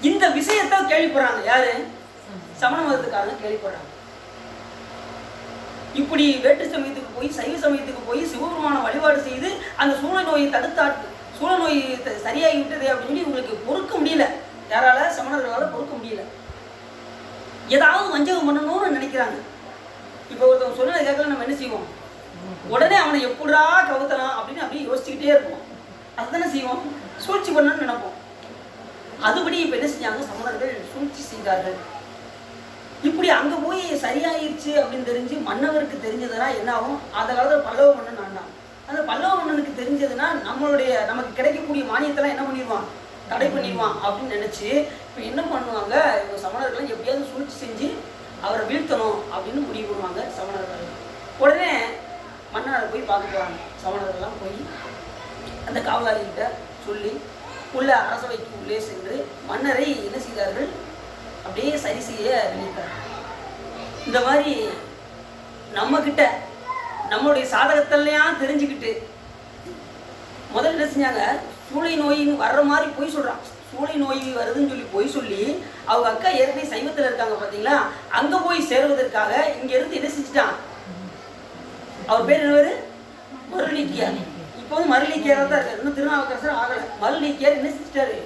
இந்த விஷயத்தை கேள்விப்படுறாங்க யாரு? சமண மதத்துக்காரங்க கேள்விப்படுறாங்க. இப்படி வேற்று சமயத்துக்கு போய் சைவ சமயத்துக்கு போய் சிவபெருமான வழிபாடு செய்து அந்த சூழ நோயை சூழ நோய் சரியாகி விட்டது அப்படின்னு சொல்லி உங்களுக்கு பொறுக்க முடியல. யாரால? சமணர்களால பொறுக்க முடியல. ஏதாவது வஞ்சகம் பண்ணணும்னு நினைக்கிறாங்க. இப்போ ஒருத்தவங்க சொன்னதை கேட்கல நம்ம என்ன செய்வோம்? உடனே அவனை எப்படா கவுத்தலாம் அப்படின்னு அப்படியே யோசிச்சுக்கிட்டே இருப்போம். அதுதானே செய்வோம், சூழ்ச்சி பண்ணணும்னு நினைப்போம். அதுபடி இப்போ என்ன செஞ்சாங்க? சமணர்கள் சூழ்ச்சி செய்தார்கள். இப்படி அங்கே போய் சரியாயிருச்சு அப்படின்னு தெரிஞ்சு மன்னவருக்கு தெரிஞ்சதுன்னா என்ன ஆகும்? அந்த காலத்தில் பல்லவ மன்னன் ஆண்டான். அந்த பல்லவ மன்னனுக்கு தெரிஞ்சதுன்னா நமக்கு கிடைக்கக்கூடிய மானியத்தெல்லாம் என்ன பண்ணிடுவான்? தடை பண்ணிடுவான் அப்படின்னு நினச்சி இப்போ என்ன பண்ணுவாங்க? இவங்க சமணர்கள் எப்படியாவது சூழ்ச்சி செஞ்சு அவரை வீழ்த்தணும் அப்படின்னு முடிவு பண்ணுவாங்க சமணர்கள். உடனே மன்னரை போய் பார்க்க போகிறாங்க. சமணர்கள்லாம் போய் அந்த காவலாளிகிட்ட சொல்லி உள்ள அரசவைக்கு உள்ளே சென்று மன்னரை என்ன செய்தார்கள்? அப்படியே சரி செய்ய நினைத்தார். இந்த மாதிரி நம்மக்கிட்ட நம்மளுடைய சாதகத்தெல்லாம் தெரிஞ்சுக்கிட்டு முதல்ல என்ன செஞ்சாங்க? சூளை நோயின்னு வர்ற மாதிரி போய் சொல்கிறான். சூளை நோய் வருதுன்னு போய் சொல்லி அவங்க அக்கா ஏற்கனவே சைவத்தில் இருக்காங்க பார்த்தீங்களா, அங்கே போய் சேருவதற்காக இங்கேருந்து என்ன செஞ்சுட்டான்? அவர் பேர் என்னவர்? மருளீக்கியார். இப்போ வந்து மருளீக்கியாராக தான் இருக்கார். இன்னும் திருநாவுக்கரசர் ஆகலை. மருளீக்கியார் என்ன செஞ்சுட்டாரு?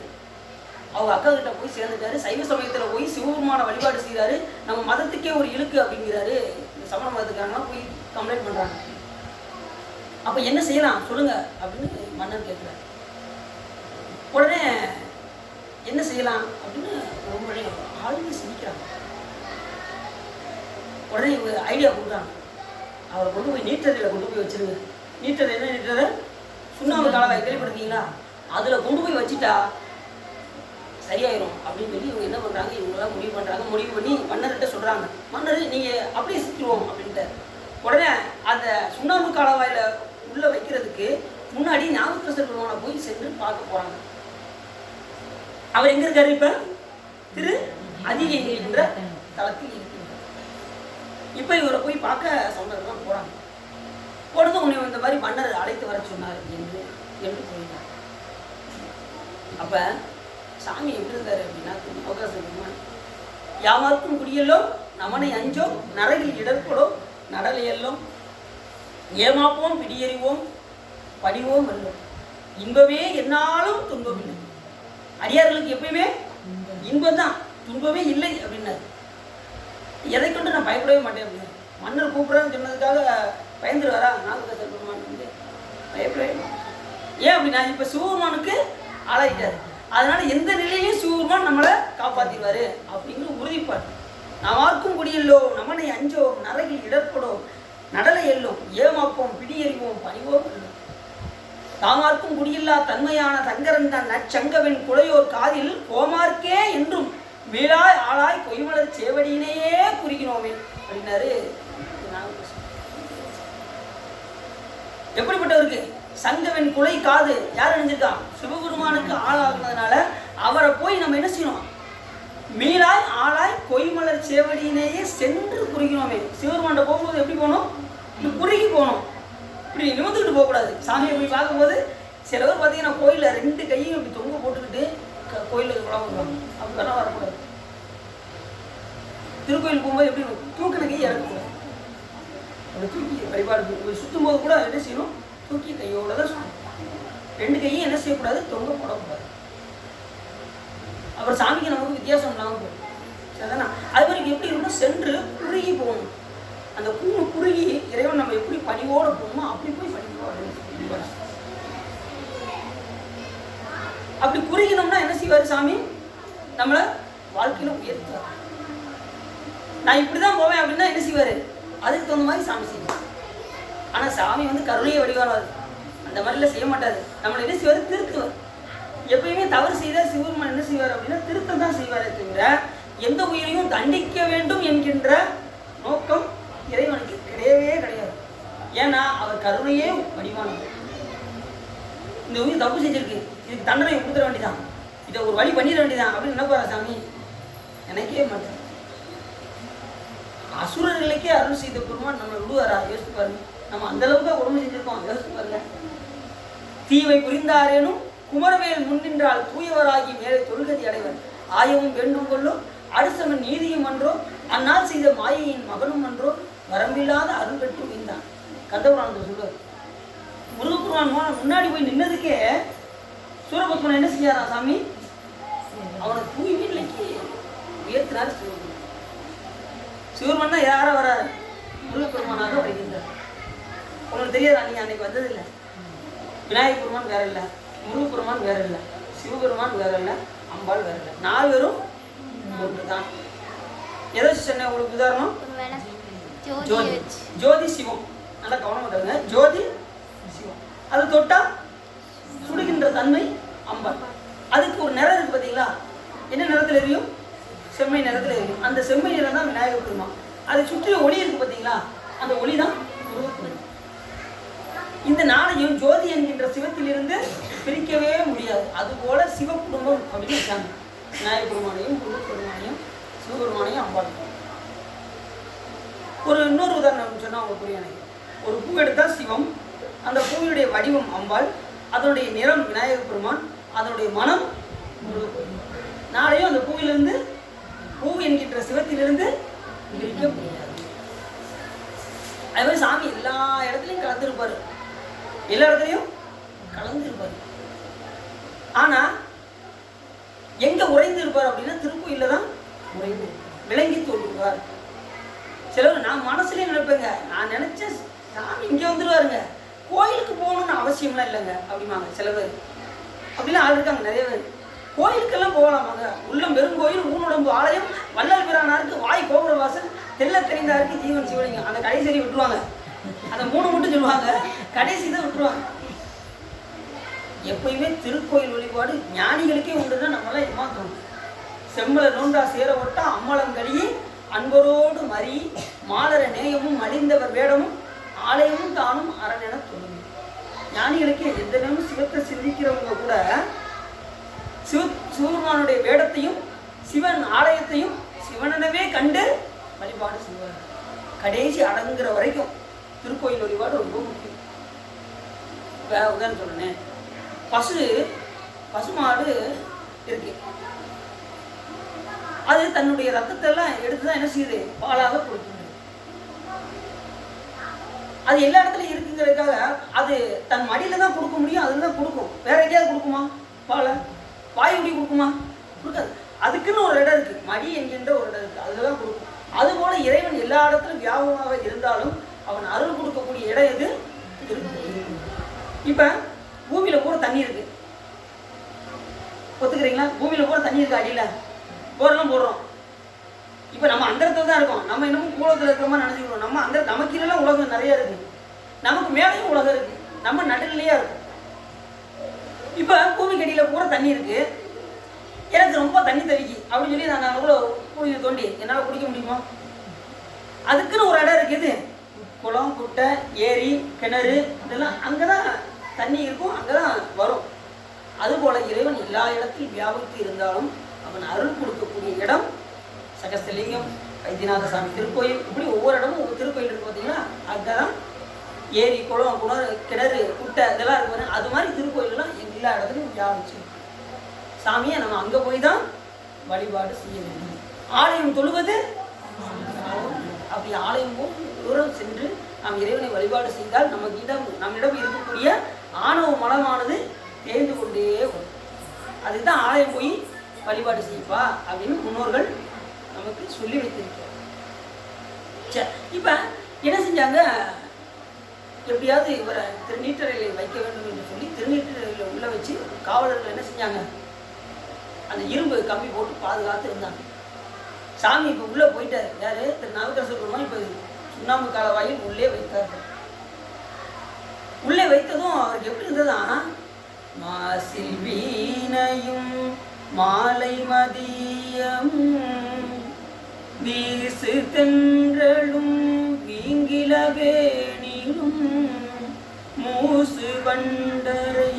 அவங்க அக்கா கிட்ட போய் சேர்ந்துட்டாரு. சைவ சமயத்தில் போய் சிவபெருமான வழிபாடு செய்கிறாரு. நம்ம மதத்துக்கே ஒரு இழுக்கு அப்படிங்கிறாரு. இந்த சமண மதத்துக்காரங்களாம் போய் கம்ப்ளைண்ட் பண்ணுறாங்க. அப்போ என்ன செய்யலாம் சொல்லுங்க அப்படின்னு மன்னர் கேட்குறாரு. உடனே என்ன செய்யலாம் அப்படின்னு ரொம்ப ஆளுங்க சிரிக்கிறாங்க. உடனே இவங்க ஐடியா கொடுக்குறாங்க. அவரை கொண்டு போய் நீட்டறையில் கொண்டு போய் வச்சிருங்க. நீட்டறை என்ன நீட்டறை? சுண்ணாம்பு காலவாய் கேள்விப்படுத்தீங்களா? அதில் கொண்டு போய் வச்சுட்டா சரியாயிரும் அப்படின்னு சொல்லி இவங்க என்ன பண்ணுறாங்க? இவங்களாம் முடிவு பண்ணி மன்னர்கிட்ட சொல்கிறாங்க. மன்னர் நீங்கள் அப்படியே செஞ்சுருவோம் அப்படின்ட்டு. உடனே அந்த சுண்ணாம்பு காலவாயில் உள்ளே வைக்கிறதுக்கு முன்னாடி ஞானக்கிருஷ்ணர் பெருமானை போய் சென்று பார்க்க போகிறாங்க. அவர் எங்கே இருக்காரு? இப்போ திரு அதிகை என்ற தளத்தில் இருக்கின்றார். இப்போ இவரை போய் பார்க்க சமணர்கள்லாம் போகிறாங்க. போனது உன்னை இந்த மாதிரி மன்னர் அழைத்து வர சொன்னார் என்று சொல்லிட்டார். அப்போ சாமி எப்படி இருக்காரு அப்படின்னா, அவகாசம் யாமாருக்கும் குடியெல்லோம் நமனை அஞ்சோம் நரகில் இடர்படும் நடலையெல்லோம் ஏமாப்போம் பிடியறிவோம் படிவோம் அல்லோம் இன்பமே என்னாலும் துன்பமில்லை. அடியார்களுக்கு எப்பயுமே இன்பம் தான், துன்பமே இல்லை அப்படின்னாரு. எதை கொண்டு நான் பயப்படவே மாட்டேன் அப்படின்னு மன்னர் கூப்பிட்றான்னு சொன்னதுக்காக பயந்துருவாரா? நாகக்கரசர் பெருமான் வந்து பயப்படவே மாட்டேன். ஏன் அப்படின்னா இப்போ சிவபெருமானுக்கு ஆளாயிட்டார். அதனால எந்த நிலையிலையும் சிவபெருமான் நம்மளை காப்பாற்றிடுவாரு அப்படிங்கிற உறுதிப்பாடு. நாமார்க்கும் குடியெல்லோ நமனை அஞ்சோம் நரகில் இடர்படும் நடலை எல்லும் ஏமாப்போம் பிடியறிவோம் பணிவோம் அல்லோம் தாமார்க்கும் குடியில்லா தன்மையான தங்கரன் நச்சங்கவன் குலையோர் காதில் கோமார்க்கே என்றும் மீளாய் ஆளாய் கொய்மலர் சேவடியினையே குறிக்கிறோமே அப்படின்னாரு. எப்படிப்பட்டவருக்கு? சங்கவன் குலை காது யார் அணிஞ்சிருக்கான்? சிவபெருமானுக்கு ஆளாகுனதுனால அவரை போய் நம்ம என்ன செய்யணும்? மீளாய் ஆளாய் கொய்மலர் சேவடியினையே சென்று குறிக்கிறோமே. சிவபெருமான்கிட்ட போகும்போது எப்படி போகணும்? இப்படி குறுகி போகணும். இப்படி நிமிந்துக்கிட்டு போகக்கூடாது. சாமியை போய் பார்க்கும்போது சில பேர் பார்த்தீங்கன்னா கோயிலில் 2 கையும் இப்படி தொங்க போட்டுக்கிட்டு கோயிலுக்கு குழம்பு வருவாங்க. அப்படிலாம் வரக்கூடாது. திருக்கோயில் போகும்போது எப்படி தூக்கின கையை இறக்கக்கூடாது. அப்படி தூக்கி வழிபாடு சுற்றும் போது கூட என்ன செய்யணும்? தூக்கி கையோட தான் சுற்றணும். 2 கையும் என்ன செய்யக்கூடாது? தொங்க போடக்கூடாது. அப்புறம் சாமிக்கு நமக்கு வித்தியாசம் இல்லாமல் போகும். சரிதானா? அது மாதிரி எப்படி இருக்கணும்? சென்று குறுகி போகணும். அந்த கூணு குறுகி இறைவன் நம்ம எப்படி பணிவோடு போகணுமோ அப்படி போய் பணிவோம். அப்படி குறுகினோம்னா என்ன செய்வார் சாமி? நம்மளை வாழ்க்கையில் உயர்த்துவார். நான் இப்படி தான் போவேன் அப்படின்னா என்ன செய்வார்? அதுக்கு தகுந்த மாதிரி சாமி செய்வார். ஆனால் சாமி வந்து கருணையை வடிவாளாது. அந்த மாதிரிலாம் செய்ய மாட்டார். நம்மளை என்ன செய்வார்? திருத்துவார். எப்பயுமே தவறு செய்தால் சிவபெருமான் என்ன செய்வார் அப்படின்னா திருத்தம் தான் செய்வாரே தவிர எந்த உயிரையும் தண்டிக்க வேண்டும் என்கின்ற நோக்கம் இறைவனுக்கு கிடையவே கிடையாது. ஏன்னா அவர் கருணையே வடிவானது. இந்த உயிர் தப்பு செஞ்சிருக்கு, இதுக்கு தண்டனை கொடுத்துட வேண்டியதான், இதை ஒரு வழி பண்ணிட வேண்டியதான் அப்படின்னு நினைப்பாரா சாமி? நினைக்கவே மாட்டார். அசுர நிலைக்கே அருள் செய்த பெருமான் நம்மளை விடுவாரா? யோசித்து பாருங்க. நம்ம அந்த அளவுக்கு கொடுமை செஞ்சிருக்கோம். யோசித்து பாருங்க. தீவை புரிந்தாரேனும் குமரவேல் முன்னின்றால் தூயவராகி மேலே தொல்கதி அடைவர் ஆயமும் வேண்டும் கொள்ளும் அடுத்தவன் நீதியும் அன்றோ அந்நாள் செய்த மாயையின் மகனும் அன்றோ வரம்பில்லாத அருள் பெற்று உயிர்ந்தான். கந்தபுராணத்தில் சொல்லுவார். முருகப்பெருமான் முன்னாடி போய் நின்னதுக்கே சூரபத்மன் என்ன செஞ்சாரா சாமி? அவனை தூய்மை நிலைக்கு உயர்த்தினார் சிவபெருமான். சிவபெருமான் தான் யாரா வராரு? முருகப்பெருமானாக வருகின்றார். உங்களுக்கு தெரியாதா? நீங்க அன்னைக்கு வந்ததில்லை. விநாயகர் பெருமான் வேற இல்லை, முருகப்பெருமான் வேற இல்லை, சிவபெருமான் வேற இல்லை, அம்பாள் வேற இல்லை. 4 பேரும் ஒன்று தான். எதை சொன்ன உங்களுக்கு உதாரணம்? ஜோதி. ஜோதி சிவம். நல்லா கவனம் பண்ணுங்க. ஜோதி சிவம். அது தொட்டா சுடுகின்ற தன்மை அம்பாள். அதுக்கு ஒரு நிறம் இருக்கு பார்த்தீங்களா? என்ன நிறத்தில் எரியும்? செம்மை நிறத்தில் எரியும். அந்த செம்மை நிறம் தான் விநாயகர் பெருமான். அதை சுற்றி ஒளி இருக்கு பார்த்தீங்களா? அந்த ஒளி தான் முருகப்பெருமான். இந்த நாளையும் ஜோதி என்கின்ற சிவத்திலிருந்து பிரிக்கவே முடியாது. அதுபோல சிவ குடும்பம் அப்படின்னு வச்சாங்க. விநாயகர் பெருமானையும் முருகப்பெருமானையும் சிவபெருமானையும் அம்பாள். ஒரு இன்னொரு உதாரணம் சொன்னால் அவங்க புரிய நினைக்கிறேன். ஒரு பூ எடுத்தால் சிவம், அந்த பூவினுடைய வடிவம் அம்பாள், அதனுடைய நிறம் விநாயகர் பெருமான், அதனுடைய மனம் முருகப்பெருமான். நாளையும் அந்த பூவிலிருந்து பூ என்கின்ற சிவத்திலிருந்து பிரிக்க முடியாது. அது மாதிரி சாமி எல்லா இடத்துலையும் கலந்துருப்பாரு, எல்லா இடத்துலையும் கலந்துருப்பாரு. ஆனா எங்க உறைந்து இருப்பார் அப்படின்னா திருக்கோயில தான் உறைந்து விளங்கி தோன்றுவார். சிலர் நான் மனசுலேயே நினைப்பேங்க, நான் நினைச்ச சாமி இங்கே வந்துடுவாருங்க, கோயிலுக்கு போகணும்னு அவசியம்லாம் இல்லைங்க அப்படிமாங்க சில பேர். அப்படிலாம் ஆள் இருக்காங்க நிறைய பேர். கோயிலுக்கெல்லாம் போகலாமாங்க, உள்ளம் பெருங்கோயில் ஊனுடம்பு ஆலயம் வள்ளல் பிரானாருக்கு வாய் கோபுர வாசல் தெல்ல தெரிந்தாருக்கு ஜீவன் சிவலிங்கம். அந்த கடைசி விட்டுருவாங்க, அந்த 3 மட்டும் சொல்லுவாங்க, கடைசி தான் விட்டுருவாங்க. எப்பயுமே திருக்கோயில் வழிபாடு ஞானிகளுக்கே உண்டுன்னா நம்மளாம் ஏமாத்தோம். செம்மலை நோண்டா சேர ஒட்டா அம்மலம் கழியே அன்பரோடு மறி மாலர நேயமும் மலிந்தவர் வேடமும் ஆலயமும் தானும் அரணென சொல்லுங்க. ஞானிகளுக்கு எந்த நேரமும் சிவத்தை சிந்திக்கிறவங்க கூட சிவபெருமானுடைய வேடத்தையும் சிவன் ஆலயத்தையும் சிவனவே கண்டு வழிபாடு செய்வார். கடைசி அடங்குற வரைக்கும் திருக்கோயில் வழிபாடு ரொம்ப முக்கியம். உதாரணம் சொல்றேன், பசுமாடு இருக்கு. அது தன்னுடைய ரத்தத்தை எல்லாம் எடுத்துதான் என்ன செய்யுது? பாலாக கொடுக்குது. அது எல்லா இடத்துலையும் இருக்குங்கிறதுக்காக அது தன் மடியில தான் கொடுக்க முடியும், அதுல தான் கொடுக்கும். வேற எங்கேயாவது கொடுக்குமா பாலை? வாயுடி கொடுக்குமா? கொடுக்காது. அதுக்குன்னு ஒரு இடம் இருக்கு, மடி என்கின்ற ஒரு இடம் இருக்கு, அதுலதான் கொடுக்கும். அதுபோல இறைவன் எல்லா இடத்துலையும் வியாபகமாக இருந்தாலும் அவன் அருள் கொடுக்கக்கூடிய இடம் எது? இப்ப பூமியில பூரா தண்ணி இருக்கு, ஒத்துக்கிறீங்களா? பூமியில பூரா தண்ணி இருக்கு, அடியில போரெல்லாம் போடுறோம். இப்ப நம்ம அந்த இடத்துல தான் இருக்கோம். நம்ம இன்னமும் கூலத்துல இருக்கிற மாதிரி நினைச்சுக்கிறோம். நம்ம அந்த நமக்கு இல்லைன்னா உலகம் நிறைய இருக்கு, நமக்கு மேலேயும் உலகம் இருக்கு, நம்ம நடுநிலையா இருக்கும். இப்ப பூமிக்கு அடியில பூரா தண்ணி இருக்கு, எனக்கு ரொம்ப தண்ணி தவிக்கி அப்படின்னு சொல்லி நான் கூட பூமியை தோண்டி என்னால் குடிக்க முடியுமா? அதுக்குன்னு ஒரு இடம் இருக்குது, குளம் குட்டை ஏரி கிணறு இதெல்லாம் அங்கதான் தண்ணி இருக்கும், அங்கதான் வரும். அதுபோல இறைவன் எல்லா இடத்திலும் வியாபித்து இருந்தாலும் அவன் அருள் கொடுக்கக்கூடிய இடம் சகஸ்தலிங்கம், வைத்தியநாத சாமி திருக்கோயில், இப்படி ஒவ்வொரு இடமும் ஒவ்வொரு திருக்கோயில் இருக்கு பார்த்தீங்கன்னா. அங்கதான் ஏரி குளம் கிணறு குட்டை இதெல்லாம் இருக்கு. அது மாதிரி திருக்கோயிலெல்லாம் எல்லா இடத்துலையும் வியாபிச்சு சாமியை நம்ம அங்கே போய் தான் வழிபாடு செய்ய வேண்டும். ஆலயம் தொழுவது அப்படி ஆலயம் தூரம் சென்று நாம் இறைவனை வழிபாடு செய்தால் நம்மிடம் இருக்கக்கூடிய ஆணவ மனமானது தேர்ந்து கொண்டே வரும். அதுதான் ஆலயம் போய் வழிபாடு செய்யப்பா அப்படின்னு முன்னோர்கள் நமக்கு சொல்லி வைத்திருக்கிறார். சரி, இப்போ என்ன செஞ்சாங்க? எப்படியாவது இவரை திருநீற்றறையில் வைக்க வேண்டும் என்று சொல்லி திருநீற்றறையில் உள்ள வச்சு காவலர்கள் என்ன செஞ்சாங்க? அந்த இரும்பு கம்பி போட்டு பாதுகாத்து இருந்தாங்க. சாமி இப்போ உள்ளே போயிட்டார். யாரு? திரு நாவுக்கரசர் பெருமான் இப்போ சுண்ணாம்பு காலவாயில் உள்ளே வைத்தார். உள்ளே வைத்ததும் அவருக்கு எப்படி இருந்ததா? மாசில் வீணையும் மாலை மதியம் வீசு தென்றலும் வீங்கில வேணிலும் மூசு வண்டரை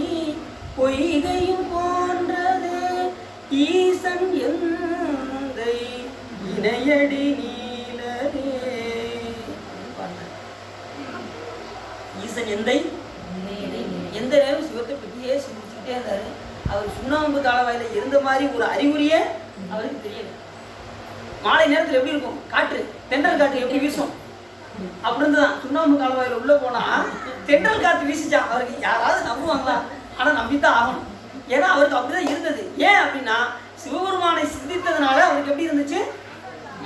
பொய்கையும் போன்றது ஈசன் எந்தை இணையடி நீலரே. ஈசன் எந்தை எந்த நேரம் சிவத்தை பற்றியே சிந்திச்சுட்டே இருந்தாரு. அவர் சுண்ணாம்பு காலவாயில இருந்த மாதிரி ஒரு அறிகுறியே அவருக்கு தெரியல. மாலை நேரத்தில் எப்படி இருக்கும்? காற்று, தென்றல் காற்று எப்படி வீசும் அப்படின்னு தான். சுண்ணாம்பு காலவாயில உள்ள போனா தென்றல் காற்று வீசிச்சான். அவருக்கு யாராவது நம்புவாங்களா? ஆனா நம்பித்தான் ஆகணும். ஏன்னா அவருக்கு அப்படிதான் இருந்தது. ஏன் அப்படின்னா சிவபெருமானை சிந்தித்ததுனால அவருக்கு எப்படி இருந்துச்சு?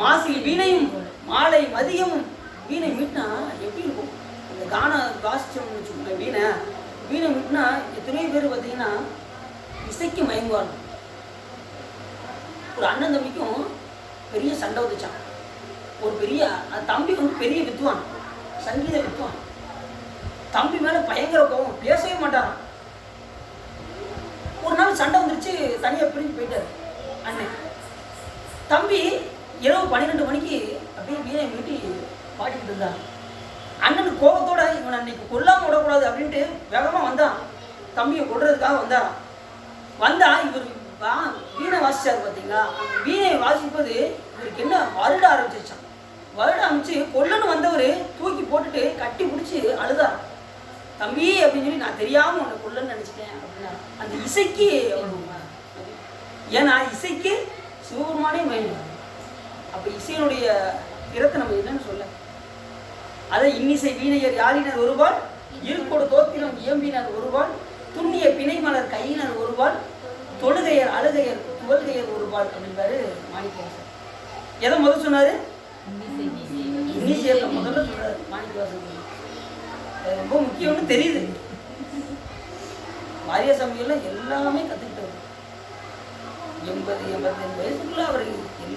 மாசில் வீணையும் மாலை மதியமும். வீணை மீட்டினா எப்படி இருக்கும்? அந்த கான வாசிச்சோம்னு வச்சுக்கோங்க, வீணை மீட்டினா எத்தனையோ பேர் பார்த்தீங்கன்னா இசைக்கு மயங்குவாங்க. ஒரு அண்ணன் தம்பிக்கும் பெரிய சண்டை வந்துச்சான். ஒரு பெரிய தம்பி வந்து பெரிய வித்வான், சங்கீத வித்வான். தம்பி மேலே பயங்கர கோவம், பேசவே மாட்டாரான். ஒரு நாள் சண்டை வந்துருச்சு, தனியாக பிரிஞ்சு போயிட்டார் அண்ணன். தம்பி இரவு 12 மணிக்கு அப்படியே வீணை மீட்டி பாடிக்கிட்டு இருந்தான். அண்ணனுக்கு கோபத்தோட இவனை அன்னைக்கு கொல்லாமல் விடக்கூடாது அப்படின்ட்டு வேகமாக வந்தான். தம்பியை கொள்றதுக்காக வந்தாரான். வந்தா இவர் வீணை வாசிச்சார் பார்த்தீங்களா, அந்த வீணை வாசிப்பது இவருக்கு என்ன வருட ஆரம்பிச்சிருச்சான். வருட ஆரம்பிச்சு கொல்லன்னு வந்தவர் தூக்கி போட்டுட்டு கட்டி பிடிச்சி அழுதார். தம்பி அப்படின்னு சொல்லி, நான் தெரியாமல் உன்னை கொல்லன்னு நினச்சிட்டேன் அப்படின்னா. அந்த இசைக்கு ஏன்னா இசைக்கு சிவபெருமானே மயங்கும். அப்போ இசையினுடைய திறத்தை நம்ம என்னன்னு சொல்ல, அதை இன்னிசை வீணையர் யாழினர் ஒருவாள், இருக்கோடு தோத்திரம் இயம்பினர் ஒருவாள், துண்ணிய பிணை மலர் கையினர் ஒருவாள், தொழுகையர் அழுகையர் துவல்கையர் ஒருவாள் அப்படின்பாரு மாணிக்கவாசகர். எதை முதல் சொன்னாரு? இன்னிசையில் முதல்ல சொல்றாரு மாணிக்கவாசகர். ரொம்ப முக்கியம்னு தெரியுது. வாரிய சமையல்லாம் எல்லாமே கற்றுக்கிட்டு 80-85 வயசுக்குள்ள அவர்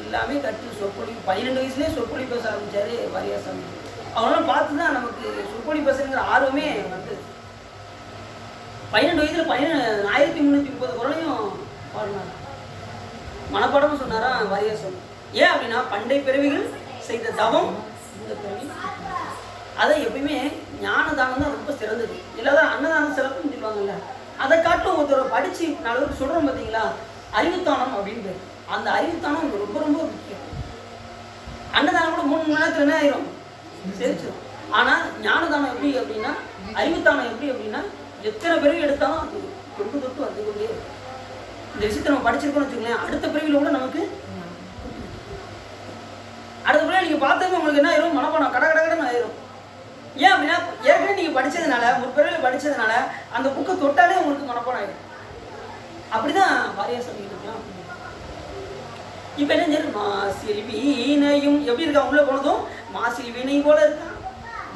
எல்லாமே கற்று சொற்பொழி 12 வயசுலேயே சொற்பொழி பேச ஆரம்பிச்சாரு வாரியாசாமி. அவங்களாம் பார்த்து தான் நமக்கு சொற்பொழி பேசுங்கிற ஆர்வமே வந்து 12 வயதில் 1330 குரலையும் பாடினார். மனப்பாடமும் சொன்னாரா வாரியாசாமி. ஏன் அப்படின்னா பண்டை பிறவிகள் செய்த தவம் இந்த பிறவி. அதை எப்பயுமே ஞானதானம் தான் ரொம்ப சிறந்தது. இல்லாதான் அன்னதானம் சிறப்புன்னு சொல்லுவாங்கல்ல, அதை காட்டும் ஒருத்தரை படித்து 4 பேருக்கு சொல்கிறோம் பார்த்தீங்களா, அறிவுத்தானம் அப்படின்னு பேர். அந்த அறிவுத்தானம் ரொம்ப ரொம்ப முக்கியம். அன்னதானம் கூட 3 மணி நேரத்தில் என்ன ஆயிரும், செரிச்சிடும். ஆனால் ஞானதானம் எப்படி அப்படின்னா, அறிவுத்தானம் எப்படி அப்படின்னா, எத்தனை பிறவி எடுத்தாலும் அது தொட்டு தொட்டு வந்து கொண்டே இருக்கும். இந்த விஷயத்தை நம்ம படிச்சிருக்கோம்னு வச்சுக்கோங்களேன், அடுத்த பிறவியில் கூட நமக்கு அடுத்த பிறகு நீங்கள் பார்த்தப்போ உங்களுக்கு என்ன ஆயிரும், மனப்பாடம் கட கடன்னு ஆயிரும். ஏன் அப்படின்னா ஏற்கனவே நீங்கள் படித்ததுனால, முற்பிறவியில் படித்ததுனால அந்த புக்கை தொட்டாலே உங்களுக்கு மனப்பாடம் ஆயிடும். அப்படிதான் வாரியாசாமி இருக்கலாம். இப்போ என்ன சரி, மாசில் வீணையும் எப்படி இருக்கா, உள்ளே போனதும் மாசில் வீணை போல இருக்கான்.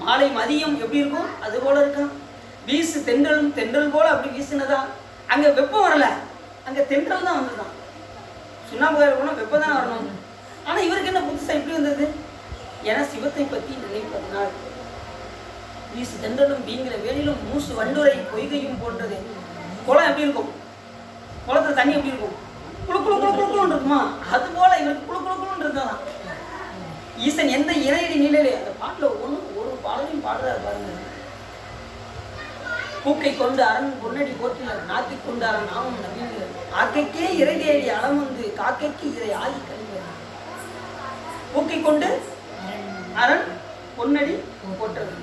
மாலை மதியம் எப்படி இருக்கும் அது போல இருக்கான். வீசு தென்றலும் தென்றல் போல அப்படி வீசுனதா. அங்கே வெப்பம் வரல, அங்கே தென்றல் தான் வந்துதான். சுண்ணாம்பு போனால் வெப்பம் தானே வரணும். ஆனால் இவருக்கு என்ன புதுசாக எப்படி வந்தது? ஏன்னா சிவத்தை பற்றி நினைப்பதனால். வீசு தென்றலும் வீங்கிற வேலிலும் மூசு வண்டுரை பொய்கையும் போன்றது. குளம் எப்படி இருக்கும், குளத்துல தண்ணி எப்படி இருக்கும், குழு குழு குழு குழுன்னு இருக்குமா, அது போல இவருக்கு குழு குழு குழுன்னு இருக்காதான். ஈசன் எந்த இணையடி நிலையிலே அந்த பாட்டில் ஒரு பாடலையும் பாடுறாரு பாருங்க. பூக்கை கொண்டு அரண் பொன்னடி போற்றினார், நாக்கை கொண்டு அரண் நாமம் நவீன்கிறார், ஆக்கைக்கே இறை தேடி அளம் வந்து காக்கைக்கு இறை ஆகி கழிகிறார். பூக்கை கொண்டு அரண் பொன்னடி போற்றது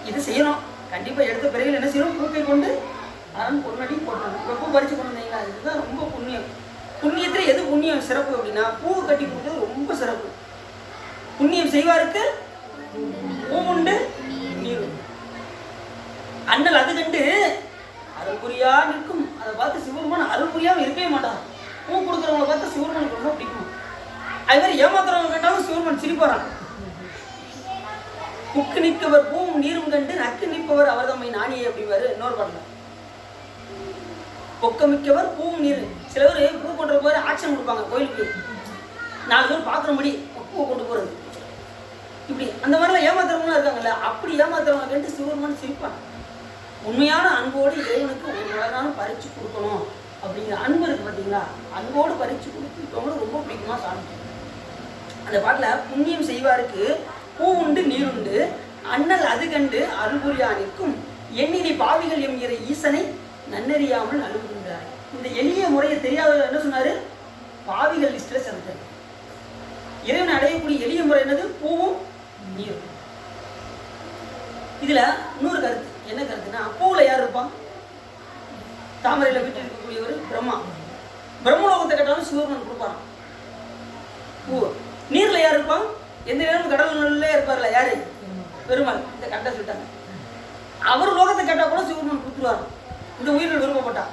இது செய்யணும். கண்டிப்பாக எடுத்த பிறகு என்ன செய்யணும், பூக்கை கொண்டு அரண் பொன்னடி போட்டணும். எப்போ பறிச்சு கொண்டு வந்தீங்களா, இதுதான் ரொம்ப புண்ணியம். புண்ணியத்தில் எது புண்ணியம் சிறப்பு அப்படின்னா, பூ கட்டி கொடுத்தது ரொம்ப சிறப்பு. புண்ணியம் செய்வாருக்கு பூ உண்டு நீர் உண்டு. அண்ணல் அது கண்டு அருள் புரியா நிற்கும். அதை பார்த்து சிவபெருமான் அருள் புரியாமல் இருக்கவே மாட்டான். பூ கொடுக்குறவங்களை பார்த்து சிவபெருமானுக்கு ரொம்ப பிடிக்கும். அது மாதிரி ஏமாத்துறவங்க கேட்டாலும் சிவபெருமான் சிரிப்பாரான். புக்கு நிற்கவர் பூவும் நீரும் கண்டு நக்கு நிற்பவர் அவர் தம்மை நாணியே அப்படிவாரு இன்னொரு பாடல. பொக்கமிக்கவர் பூவும் நீர். சில பேர் பூ கொண்டு போய் ஆக்ஷன் கொடுப்பாங்க கோயிலுக்கு, 4 பேர் பார்க்குறபடி பூ கொண்டு போகிறது. இப்படி அந்த மாதிரிலாம் ஏமாத்துறவங்களாம் இருக்காங்கல்ல, அப்படி ஏமாத்துறவங்க கண்டு சிவபெருமான் சிரிப்பான். உண்மையான அன்போடு இறைவனுக்கு ஒரு மலரான பறித்து கொடுக்கணும் அப்படிங்கிற அன்பு இருக்கு பார்த்தீங்களா, அன்போடு பறித்து கொடுத்துருக்கவங்களும் ரொம்ப பிடிக்குமா சாமி. அந்த பாட்டில் புண்ணியம் செய்வாருக்கு பூ உண்டு நீர் உண்டு, அண்ணல் அது கண்டு அருள் புரியானிற்கும் எண்ணினை பாவிகள் என்கிற ஈசனை நன்னறியாமல் அழுகுகின்றார். இந்த எளிய முறையை தெரியாதவர் என்ன சொன்னாரு, பாவிகள் லிஸ்ட்ல சேர்ந்தார். இறைவனை அடையக்கூடிய எளிய முறை என்னது, பூவும் நீரும். இதுல இன்னொரு கருத்து என்ன கருத்துன்னா, பூவுல யார் இருப்பான், தாமரையில விட்டு இருக்கக்கூடியவர் பிரம்மா. பிரம்மலோகத்தை கேட்டாலும் சிவபெருமான் கொடுப்பாராம் பூ. நீர்ல யார் இருப்பான், எந்த நேரமும் கடவுளே இருப்பார்ல, யாரு, பெருமாள். இந்த கண்டை சொல்லிட்டாங்க. அவர் லோகத்தை கேட்டா கூட சிவபெருமான் கொடுத்துருவார், இந்த உயிர்கள் விருப்பப்பட்டா.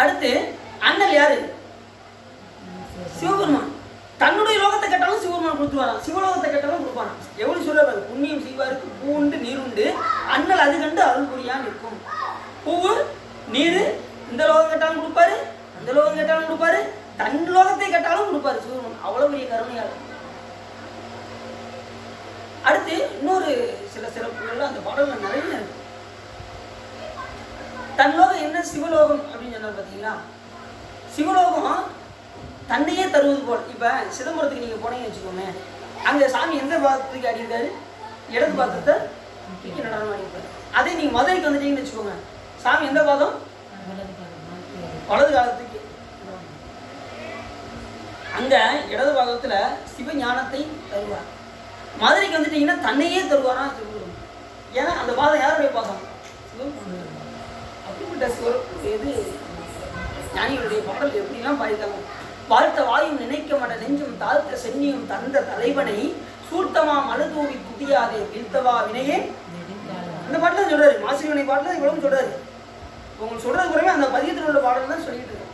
அடுத்து அண்ணல் யாரு, சிவபெருமான். தன்னுடைய லோகத்தை கேட்டாலும் சிவபெருமான் கொடுத்துருவாராம், சிவலோகத்தை கேட்டாலும் கொடுப்பாராம். எவ்வளவு சொல்றாரு, புண்ணியம் செய்வாருக்கு பூ உண்டு நீர் உண்டு, அண்ணல் அது கண்டு அருள் புரியா நிற்கும். பூவு நீர் இந்த லோகம் கேட்டாலும் கொடுப்பாரு, அந்த லோகம் கேட்டாலும் கொடுப்பாரு, தன் லோகத்தை கேட்டாலும் கொடுப்பாரு சிவபெருமான், அவ்வளவு பெரிய கருணையாளர். அடுத்து இன்னொரு சில சிறப்புகள் அந்த பாடல்கள் நிறைய இருக்கு. தன் லோகம் என்ன சிவலோகம் அப்படின்னு சொன்னார் பார்த்தீங்களா? சிவலோகம் தன்னையே தருவது போல். இப்போ சிதம்பரத்துக்கு நீங்கள் போனீங்கன்னு வச்சுக்கோங்க, அங்கே சாமி எந்த பாதத்துக்கு ஆடியிருக்காரு? இடது பாதத்தை நடனம் ஆடியிருக்காரு. அதே நீங்கள் மதுரைக்கு வந்துட்டீங்கன்னு வச்சுக்கோங்க, சாமி எந்த பாதம்? வலது காலத்துக்கு. அங்கே இடது பாகத்தில் சிவஞானத்தை தருவார். மதுரைக்கு வந்துட்டீங்கன்னா தன்னையே தருவாரா சிவபெருமான். ஏன்னா அந்த பாதம் யாருடைய பாதம்? சிவபெருமான். அப்படிப்பட்ட இது ஞானிகளுடைய பாடல் எப்படிலாம் பாடிட்டாங்க. வாழ்த்த வாயும் நினைக்க மாட்ட நெஞ்சும் தாழ்த்த சென்னியும் தந்த தலைவனை சூழ்த்தமா மலதூவி துதியாதே வீழ்த்தவா வினையே. இந்த பாட்டில் சொல்றாரு, மாசிவனை பாட்டில் இவ்வளவு சொல்றாரு. உங்களுக்கு சொல்றது குறைவே அந்த பதியத்தில் உள்ள பாடல் தான் சொல்லிட்டு இருக்கு.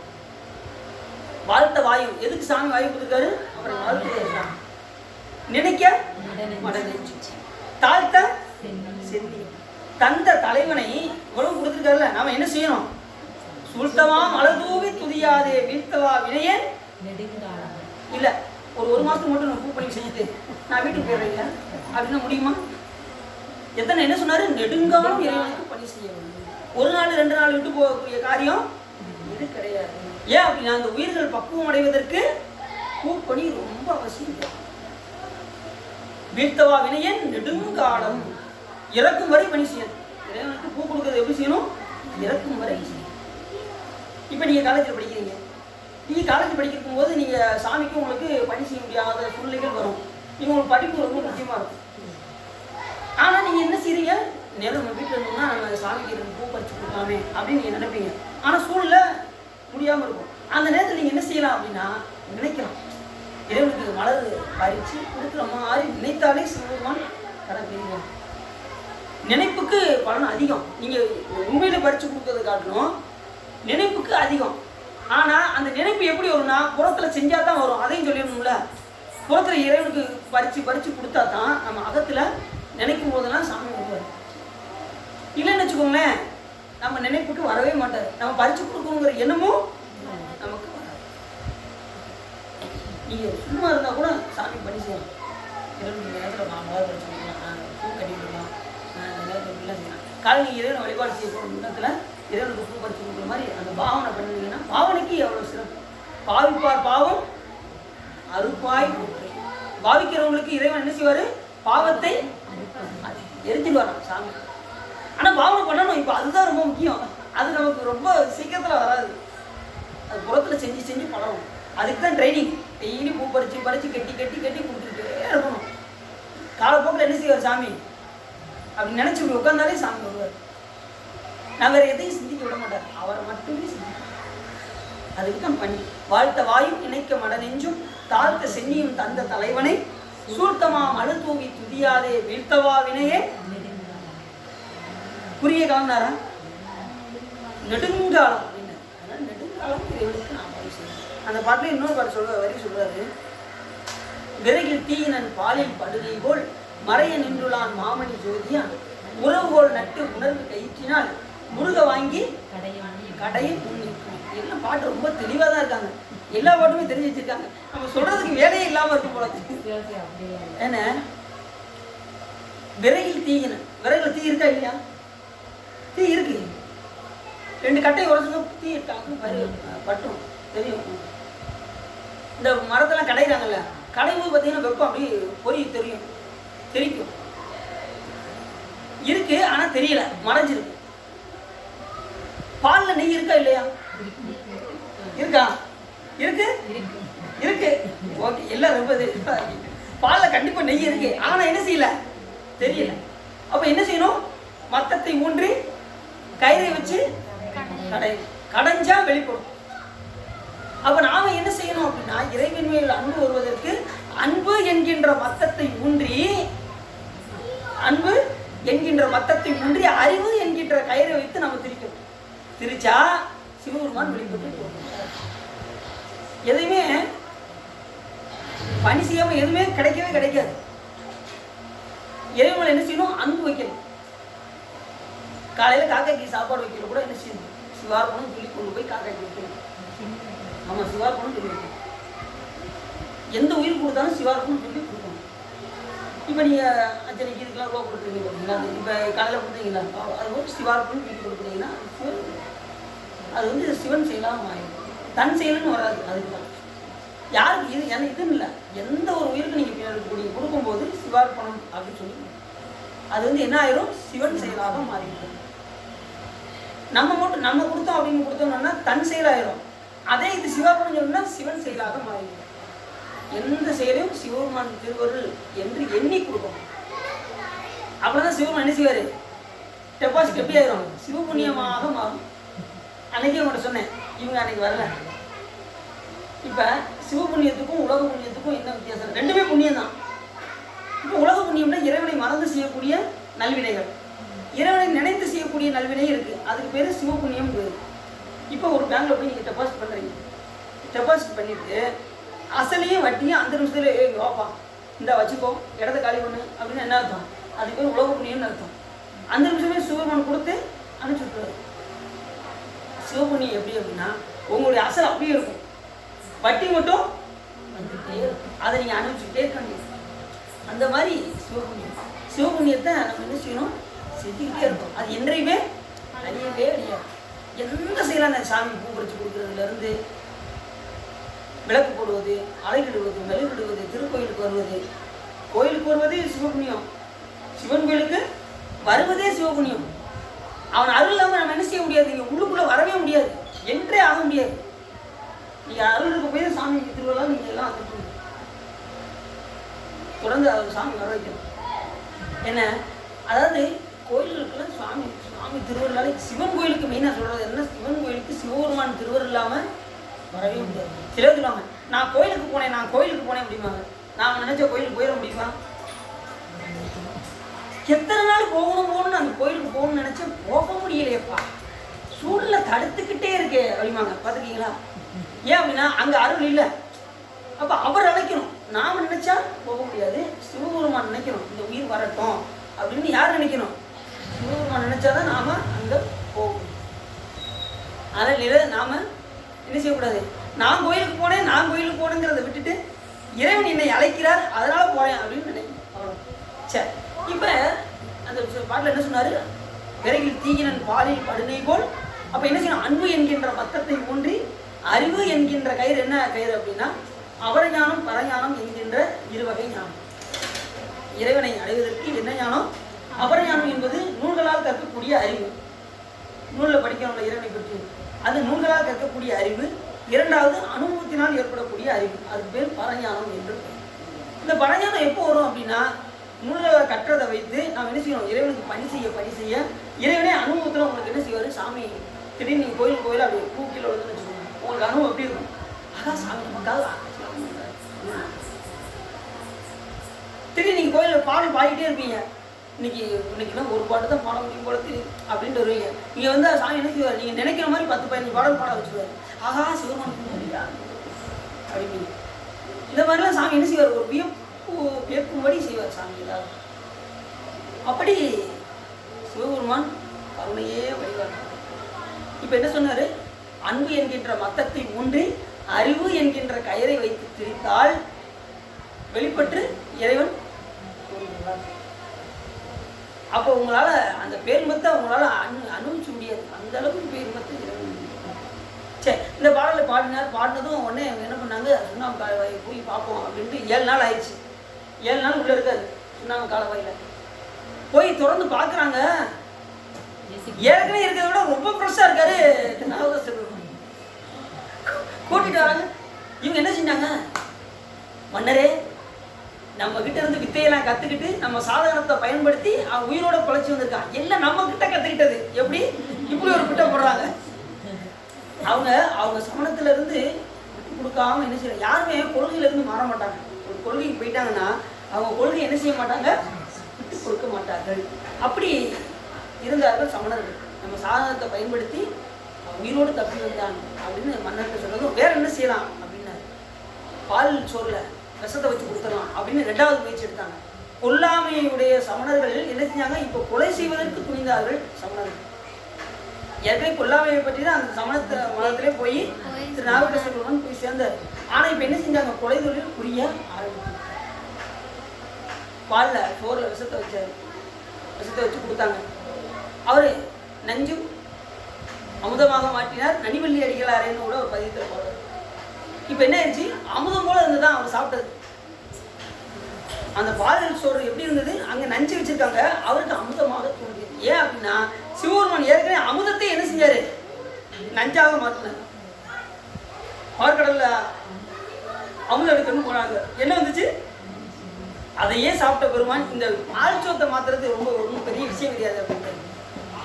வாழ்த்த வாயும், எதுக்கு சாமி வாயு கொடுத்துருக்காரு? அப்புறம் வாழ்த்து நினைக்க மட நெஞ்சு, தாழ்த்த சென்னி தந்த தலைவனை இவ்வளவு கொடுத்துருக்காருல்ல, நாம என்ன செய்யணும்? சூழ்த்தவா மலதூவி துதியாதே வீழ்த்தவா வினையே இல்ல. ஒரு மாசத்துக்கு மட்டும் நான் பூ பண்ணி செஞ்சுட்டு நான் வீட்டுக்கு போயிடுறீங்க அப்படின்னா முடியுமா? எத்தனை என்ன சொன்னாரு? நெடுங்காலம் இறைவனுக்கு பணி செய்ய வேண்டும். ஒரு நாள் 2 நாள் விட்டு போகக்கூடிய காரியம் இது கிடையாது. ஏன் அப்படின்னா அந்த உயிர்கள் பக்குவம் அடைவதற்கு பூப்பணி ரொம்ப அவசியம். வீழ்த்தவா வினையன் நெடுங்காலம், இறக்கும் வரை பணி செய்யணும். இறைவனுக்கு பூ கொடுக்கறது எப்படி செய்யணும்? இறக்கும் வரை செய்யணும். இப்போ நீங்கள் காலேஜில் படிக்கிறீங்க, நீங்கள் காலேஜ் படிக்கும் போது நீங்கள் சாமிக்கு உங்களுக்கு பணி செய்ய முடியாத சூழ்நிலைகள் வரும். நீங்கள் உங்களுக்கு படிப்பு ரொம்ப முக்கியமாக இருக்கும். ஆனால் நீங்கள் என்ன செய்றீங்க? நேரம் நம்ம வீட்டில் இருந்தோம்னா நம்ம சாமிக்கு 2 பூ பறிச்சு கொடுக்கலாமே அப்படின்னு நீங்கள் நினைப்பீங்க. ஆனால் சூழ்நிலை முடியாமல் இருக்கும். அந்த நேரத்தில் நீங்கள் என்ன செய்யலாம் அப்படின்னா நினைக்கலாம், இறைவனுக்கு மலர் பறித்து கொடுக்குற மாதிரி நினைத்தாலே சிவபெருமான் கடற்கரையும். நினைப்புக்கு பலன் அதிகம். நீங்கள் உண்மையில் பறித்து கொடுக்கறதை காட்டணும், நினைப்புக்கு அதிகம். ஆனால் அந்த நினைப்பு எப்படி வரும்னா புறத்தில் செஞ்சால் தான் வரும். அதையும் சொல்லிடணும்ல, புறத்தில் இறைவனுக்கு பறித்து கொடுத்தா தான் நம்ம அகத்தில் நினைக்கும் போதெல்லாம் சாமி வருவார். இல்லைன்னு வச்சுக்கோங்களேன், நம்ம நினைப்புக்கு வரவே மாட்டார். நம்ம பறித்து கொடுக்கணுங்கிற எண்ணமும் நமக்கு வராது. நீங்கள் சும்மா இருந்தால் கூட சாமி பண்ணி செய்யலாம். இறைவனுக்கு நேரத்தில் நான் மலர் பறிச்சு கொடுக்கலாம், பூ கட்டிக்கலாம், இந்த நேரத்தில் இப்படிலாம் செய்யலாம். காலையில் இறைவனை வழிபாடு செய்ய போகிற முன்னத்தில் இறைவனுக்கு பூ பறிச்சு கொடுக்குற மாதிரி அந்த பாவனை பண்ணிங்கன்னா பாவனைக்கு எவ்வளோ சிறப்பு. பாவிப்பார் பாவம் அறுப்பாய் போற்று. பாவிக்கிறவங்களுக்கு இறைவன் என்ன செய்வார்? பாவத்தை எரிஞ்சிடுவாராம் சாமி. ஆனால் பாவனை பண்ணணும். இப்போ அதுதான் ரொம்ப முக்கியம். அது நமக்கு ரொம்ப சீக்கிரத்தில் வராது. அது புறத்தில் செஞ்சு பழகும். அதுக்கு தான் ட்ரைனிங். டெய்லி பூ பறித்து கட்டி கொடுத்துக்கிட்டே இருக்கணும். காலப்போக்கில் என்ன செய்வார் சாமி? அப்படி நினச்சி இப்படி உட்காந்தாலே சாமி வருவார். நான் வேறு எதையும் சிந்திக்க விட மாட்டார், அவரை மட்டுமே சிந்திக்க. அதுக்கு தான் பண்ணி வாழ்த்த வாயும் நினைக்க மட நெஞ்சும் தாழ்த்த சென்னியும் தந்த தலைவனை சூழ்த்தமா மழு தூவி துதியாதே வீழ்த்தவா வினையே. புரிய காலம்னாரா? நெடுங்காலம் அப்படின்னு. அதனால் நெடுங்காலம் இறைவனுக்கு நாம் பணி செய்யணும். அந்த பாட்டில் இன்னொரு பாட்டு வரி சொல்றாரு, விறகில் தீயினன் பாலில் படுகை போல் மறைய நின்றுளான் மாமணி ஜோதியான் உறவுகோள் நட்டு உணர்வு கயிற்றினால் முருக வாங்கி கடையை முன்னிற்கும். எல்லாம் பாட்டு ரொம்ப தெளிவாக தான் இருக்காங்க. எல்லா பாட்டுமே தெரிஞ்சு வச்சிருக்காங்க. நம்ம சொல்றதுக்கு வேலையே இல்லாமல் இருக்கும் போல. என்ன விறகில் தீயினன், விறகுல தீ இருக்கா இல்லையா? தீ இருக்கு. 2 கட்டையை உடச்சுங்க, தீ இருக்காங்க பட்டும் தெரியும். இந்த மரத்தெல்லாம் கடைகிறாங்கல்ல, கடையும் போது பார்த்தீங்கன்னா வெப்பம் அப்படியே பொறி தெரிக்கும் இருக்கு. ஆனால் தெரியல, மறைஞ்சிருக்கு. பாலில் நெய் இருக்கா இல்லையா? இருக்கா? இருக்கு. ஓகே, எல்லாம் ரொம்ப பாலில் கண்டிப்பாக நெய் இருக்கு. ஆனால் என்ன செய்யல? தெரியல. அப்போ என்ன செய்யணும்? மத்தத்தை ஊன்றி கயிறை வச்சு கடைஞ்சா வெளிப்படும். அப்போ நாம என்ன செய்யணும் அப்படின்னா, இறைவன் மேல் அன்பு வருவதற்கு அன்பு என்கின்ற மத்தத்தை ஊன்றி அறிவு என்கின்ற கயிறை வைத்து நம்ம திரிக்கணும். திரிச்சா சிவபெருமான் வெளிப்பட்டு எதையுமே பணி செய்யாம எதுவுமே கிடைக்காது. இறைவன் என்ன செய்யணும்? அன்பு வைக்கணும். காலையில் காக்காய்க்கு சாப்பாடு வைக்கல கூட என்ன செய்யணும்? சிவார்ப்பணம் சொல்லி கொண்டு போய் காக்காய்க்கு வைக்கணும். நம்ம சிவார்ப்பணம் சொல்லி வைக்கணும். எந்த உயிர் கொடுத்தாலும் சிவார்ப்பணம் சொல்லி கொடுக்கணும். இப்போ நீங்கள் அஞ்சலிக்கு இதுக்கெல்லாம் ரூபா கொடுக்குறீங்க பார்த்தீங்களா, இப்போ காலையில் கொடுத்தீங்களா, அது ஒரு சிவார்ப்பணம் வீட்டு கொடுக்குறீங்கன்னா அது வந்து சிவன் செயலாக மாறிடும். தன் செயலுன்னு வராது. அதுக்கு தான் யாருக்கு இது எனக்கு இதுன்னு இல்லை, எந்த ஒரு உயிருக்கு நீங்கள் கொடுக்கும்போது சிவார்ப்பணம் அப்படின்னு சொல்லி அது வந்து என்ன ஆயிரும், சிவன் செயலாக மாறிடும். நம்ம மட்டும் நம்ம கொடுத்தோம் அப்படின்னு கொடுத்தோம்னா தன் செயலாயிரும். அதே இது சிவார்ப்பணம் சொல்லணும்னா சிவன் செயலாக மாறிடும். எந்த செயலையும் சிவபெருமான் திருவருள் என்று எண்ணி கொடுக்கணும். அப்படிதான் சிவபெருமான் என்ன செய்வார், டெபாசிட் எப்படி ஆயிரும், சிவபுண்ணியமாக மாறும். அன்னைக்கே உங்கள்கிட்ட சொன்னேன், இவங்க அன்னைக்கு வரல. இப்போ சிவபுண்ணியத்துக்கும் உலக புண்ணியத்துக்கும் என்ன வித்தியாசம், ரெண்டுமே புண்ணியம் தான். இப்போ உலக புண்ணியம்னா இறைவனை மறந்து செய்யக்கூடிய நல்வினைகள், இறைவனை நினைத்து செய்யக்கூடிய நல்வினை இருக்குது, அதுக்கு பேர் சிவபுண்ணியம் பேர். இப்போ ஒரு பேங்க்ல போய் நீங்கள் டெபாசிட் பண்ணுறீங்க, டெபாசிட் பண்ணிவிட்டு அசலையும் வட்டியும் அந்த நிமிஷத்தில் வாப்பா இந்த வச்சுக்கோ இடத்த காலி பண்ணு அப்படின்னு என்ன அர்த்தம், அதுக்கு பேர் உலக புண்ணியம்னு அர்த்தம். அந்த நிமிஷமே சிவபெருமான் கொடுத்து அனுப்பிச்சு விட்டுருவாரு. சிவபுண்ணியம் எப்படி அப்படின்னா உங்களுடைய அசல் அப்படியே இருக்கும், வட்டி மட்டும் வந்துகிட்டே இருக்கும், அதை நீங்கள் அனுப்பிச்சுட்டே இருக்க முடியாது. அந்த மாதிரி சிவபுண்ணியம், சிவபுண்ணியத்தை நம்ம என்ன செய்யணும், செஞ்சுக்கிட்டே இருக்கும். அது என்றையுமே அழியவே அழியாது. எந்த செயலான சாமி பூ பறிச்சு கொடுக்குறதுலேருந்து விளக்கு போடுவது, அலைகிடுவது, மெழுகிடுவது, திருக்கோயிலுக்கு வருவது, கோயிலுக்கு வருவதே சிவபுண்ணியம், சிவன் கோயிலுக்கு வருவதே சிவபுண்ணியம். அவன் அருள் இல்லாமல் நம்ம என்ன செய்ய முடியாது, நீங்கள் உள்ளுக்குள்ளே வரவே முடியாது, என்றே ஆக முடியாது. நீங்கள் அருள் இருக்க போய் சாமி திருவிழா நீங்கள் எல்லாம் வந்துட்டு தொடர்ந்து அவர் சாமி வர வைக்கணும். என்ன அதாவது கோயிலுக்குலாம் சுவாமி சுவாமி திருவருளாலே சிவன் கோயிலுக்கு மெயினாக சொல்கிறது என்ன, சிவன் கோயிலுக்கு சிவபெருமான் திருவருள் இல்லாமல் வரவே முடியாது. சிலர் சொல்லுவாங்க நான் கோயிலுக்கு போனேன் அப்படிம்பாங்க. நான் நினைச்ச கோயிலுக்கு போயிட முடியுமா, எத்தனை நாள் போகணும்னு அந்த கோயிலுக்கு போகணும்னு நினைச்சேன், போக முடியலையப்பா, சூழலில் தடுத்துக்கிட்டே இருக்கே அப்படிம்பாங்க. பார்த்துருக்கீங்களா? ஏன் அப்படின்னா அங்கே அருள் இல்லை. அப்போ அவர் அழைக்கணும், நாம் நினைச்சா போக முடியாது, சிவபெருமான் நினைக்கணும் இந்த உயிர் வரட்டும் அப்படின்னு. யார் நினைக்கணும், சிவபெருமான் நினைச்சாதான் நாம அங்கே போகணும். அதனால் நாம என்ன செய்யக்கூடாது, நான் கோயிலுக்கு போனேங்கிறத விட்டுட்டு இறைவன் என்னை அழைக்கிறார் அதனால போறேன் அப்படின்னு நினைக்கணும். அவ்வளோ சரி. இப்போ அந்த பாட்டில் என்ன சொன்னாரு, விரைவில் தீயினன் பாலில் படுனை போல். அப்போ என்ன செய்யணும், அன்பு என்கின்ற மத்தத்தை ஊன்றி அறிவு என்கின்ற கயிறு என்ன கயிறு அப்படின்னா அவரஞானம் பரஞானம் என்கின்ற இருவகை ஞானம். இறைவனை அடைவதற்கு என்ன ஞானம், அபரஞானம் என்பது நூல்களால் கற்கக்கூடிய அறிவு, நூலில் படிக்கிறவங்க இறைவனை பற்றி அது நூல்களால் கற்கக்கூடிய அறிவு. இரண்டாவது அனுபவத்தினால் ஏற்படக்கூடிய அறிவு, அதுக்கு பேர் பரஞானம் என்று. இந்த பரஞானம் எப்போ வரும் அப்படின்னா நூல்களை கற்றதை வைத்து நாம் என்ன செய்யணும், இறைவனுக்கு பணி செய்ய இறைவனே அனுபவத்தில் உங்களுக்கு என்ன செய்வார், சாமி திடீர்னு நீங்கள் கோயில் அப்படி பூக்கில் வருதுன்னு வச்சுக்கோங்க, உங்களுக்கு அனுபவம் எப்படி இருக்கும், அதான் சாமி நமக்காக திடீர்னு நீங்கள் கோயிலில் பாடம் பாடிக்கிட்டே இருப்பீங்க, இன்னைக்குன்னா ஒரு பாட்டு தான் பாட முடியும் போல தெரியும் அப்படின்ட்டு வருவீங்க. நீங்கள் வந்து சாமி என்ன செய்வார், நீங்கள் நினைக்கிற மாதிரி 10-15 பாடல் பாட வச்சுருவார். ஆகா சிவருமான் அப்படிங்க. இந்த மாதிரிலாம் சாமி என்ன செய்வார், ஒரு வியப்பும்படி செய்வார் சாமி ஏதாவது. அப்படி சிவபெருமான் கருணையே வழிவார். இப்போ என்ன சொன்னார், அன்பு என்கின்ற மத்தத்தை ஊன்றி அறிவு என்கின்ற கயிறை வைத்து திரித்தால் வெளிப்பட்டு இறைவன். அப்போ உங்களால் அந்த பேர்மத்தை உங்களால் அனுபவிக்க முடியாது, அந்த அளவுக்கு பேர்மத்தை இறைவன். சரி, இந்த பாடலில் பாடினதும் உடனே என்ன பண்ணாங்க, சுண்ணாம்பு காலவாய் போய் பார்ப்போம் அப்படின்ட்டு 7 நாள் ஆயிடுச்சு. 7 நாள் உள்ளே இருக்காது சுண்ணாம்பு காலவாயில். போய் திறந்து பார்க்குறாங்க, ஏற்கனவே இருக்கிறத விட ரொம்ப ஃப்ரெஷ்ஷாக இருக்காரு. கூட்டிட்டு வராங்க. இவங்க என்ன செஞ்சாங்க, மன்னரே நம்ம கிட்ட இருந்து வித்தையெல்லாம் கற்றுக்கிட்டு நம்ம சாதகத்தை பயன்படுத்தி அவன் உயிரோட பிழைச்சி வந்திருக்கான், எல்லாம் நம்ம கிட்ட கற்றுக்கிட்டது எப்படி இப்படி ஒரு பிட்டை போடுறாங்க. அவங்க சமணத்துல இருந்து விட்டு கொடுக்காம என்ன செய்யறாங்க, யாருமே கொள்கையில இருந்து மாற மாட்டாங்க. ஒரு கொள்கைக்கு போயிட்டாங்கன்னா அவங்க கொள்கை என்ன செய்ய மாட்டாங்க, விட்டு கொடுக்க மாட்டார்கள். அப்படி இருந்தார்கள் சமணர்கள். நம்ம சாதனத்தை பயன்படுத்தி உயிரோடு தப்பி வந்தான் அப்படின்னு மன்னர்கிட்ட சொன்னதும் வேற என்ன செய்யலாம் அப்படின்னா பால் சோறுல விஷத்தை வச்சு கொடுத்துடலாம் அப்படின்னு 2வது முயற்சி எடுத்தாங்க. கொல்லாமையுடைய சமணர்கள் என்ன செஞ்சாங்க, இப்போ கொலை செய்வதற்கு துணிந்தார்கள் சமணர்கள். ஏற்கனவே கொல்லாமையை பற்றி தான் அந்த சமண மதத்திலே போய் திரு நாவுக்கரசர் பெருமான் போய் சேர்ந்தார். ஆனால் இப்போ என்ன செஞ்சாங்க, கொலை தொழில் புரிய ஆரம்பிச்சு. பாலில் சோறில் விஷத்தை வச்சார், விஷத்தை வச்சு கொடுத்தாங்க. அவர் நஞ்சும் அமுதமாக மாற்றினார். நனிவள்ளி அடிகளாரேன்னு கூட ஒரு பதியத்தில் போடுறார். இப்போ என்ன ஆயிடுச்சு, அமுதம் போல இருந்து தான் அவர் சாப்பிட்டது. அந்த பால் சோறு எப்படி இருந்தது, அங்கே நஞ்சு வச்சிருக்காங்க, அவருக்கு அமுதமாக தோணுது. ஏன் அப்படின்னா சிவபெருமான் ஏற்கனவே அமுதத்தை என்ன செஞ்சாரு, நஞ்சாக மாற்றினார். பார்க்கடல்ல அமுதம் எடுக்கணும்னு போனாங்க, என்ன வந்துச்சு, அதையே சாப்பிட்ட பெருமான் இந்த பால் சோத்தை மாத்துறது ரொம்ப ஒன்றும் பெரிய விஷயம் கிடையாது அப்படின்ட்டு.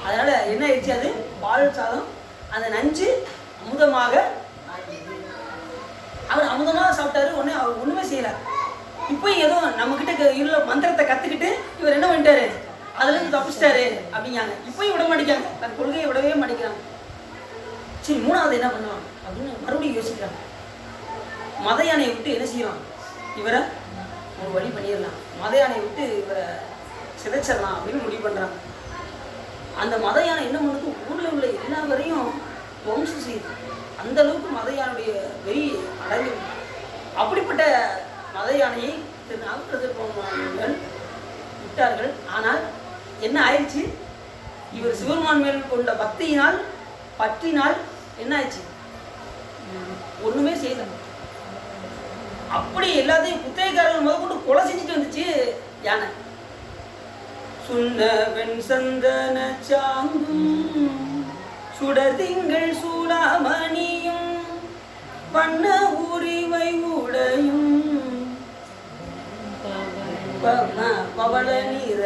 அதனால என்ன ஆயிடுச்சு, அது பால் சாதம் அந்த நஞ்சு அமுதமாக அவர் அமுதமாக சாப்பிட்டாரு. உடனே அவர் ஒன்றுமே செய்யலை. இப்போ ஏதோ நம்மக்கிட்ட உள்ள மந்திரத்தை கற்றுக்கிட்டு இவர் என்ன பண்ணிட்டாரு, அதுலேருந்து தப்பிச்சிட்டாரு அப்படிங்காங்க. இப்போயும் விட மாட்டேங்காங்க, தன் கொள்கையை விடவே மாட்டேங்கிறாங்க. சரி, மூணாவது என்ன பண்ணலாம் அப்படின்னு மறுபடியும் யோசிக்கிறாங்க. மத யானையை விட்டு என்ன செய்யலாம், இவரை ஒரு வழி பண்ணிடலாம், மத யானையை விட்டு இவரை சிதைச்சிடலாம் அப்படின்னு முடிவு பண்ணுறாங்க. அந்த மத யானை என்ன பண்ணுது, ஊரில் உள்ள எல்லாவரையும் வம்சம் செய்யுது. அந்த அளவுக்கு மத யானையுடைய வெறி அடங்கி. அப்படிப்பட்ட மத யானையை திரு நாவுக்கரசர் பெருமான் விட்டார்கள். ஆனால் என்ன ஆயிடுச்சு, இவர் சிவபெருமான் மேல் கொண்ட பக்தியினால் பற்றினால் என்ன ஆயிடுச்சு, ஒண்ணுமே செய்யல. அப்படி எல்லாத்தையும் குத்தகைக்காரர்கள் முதல் கொண்டு கொலை செஞ்சுட்டு வந்துச்சு யானை. சுண்ணவன் சந்தன சாங்கும் சுடர் திங்கள் சூடாமணியும் வண்ண உரிவை உடையும் பவள நீர்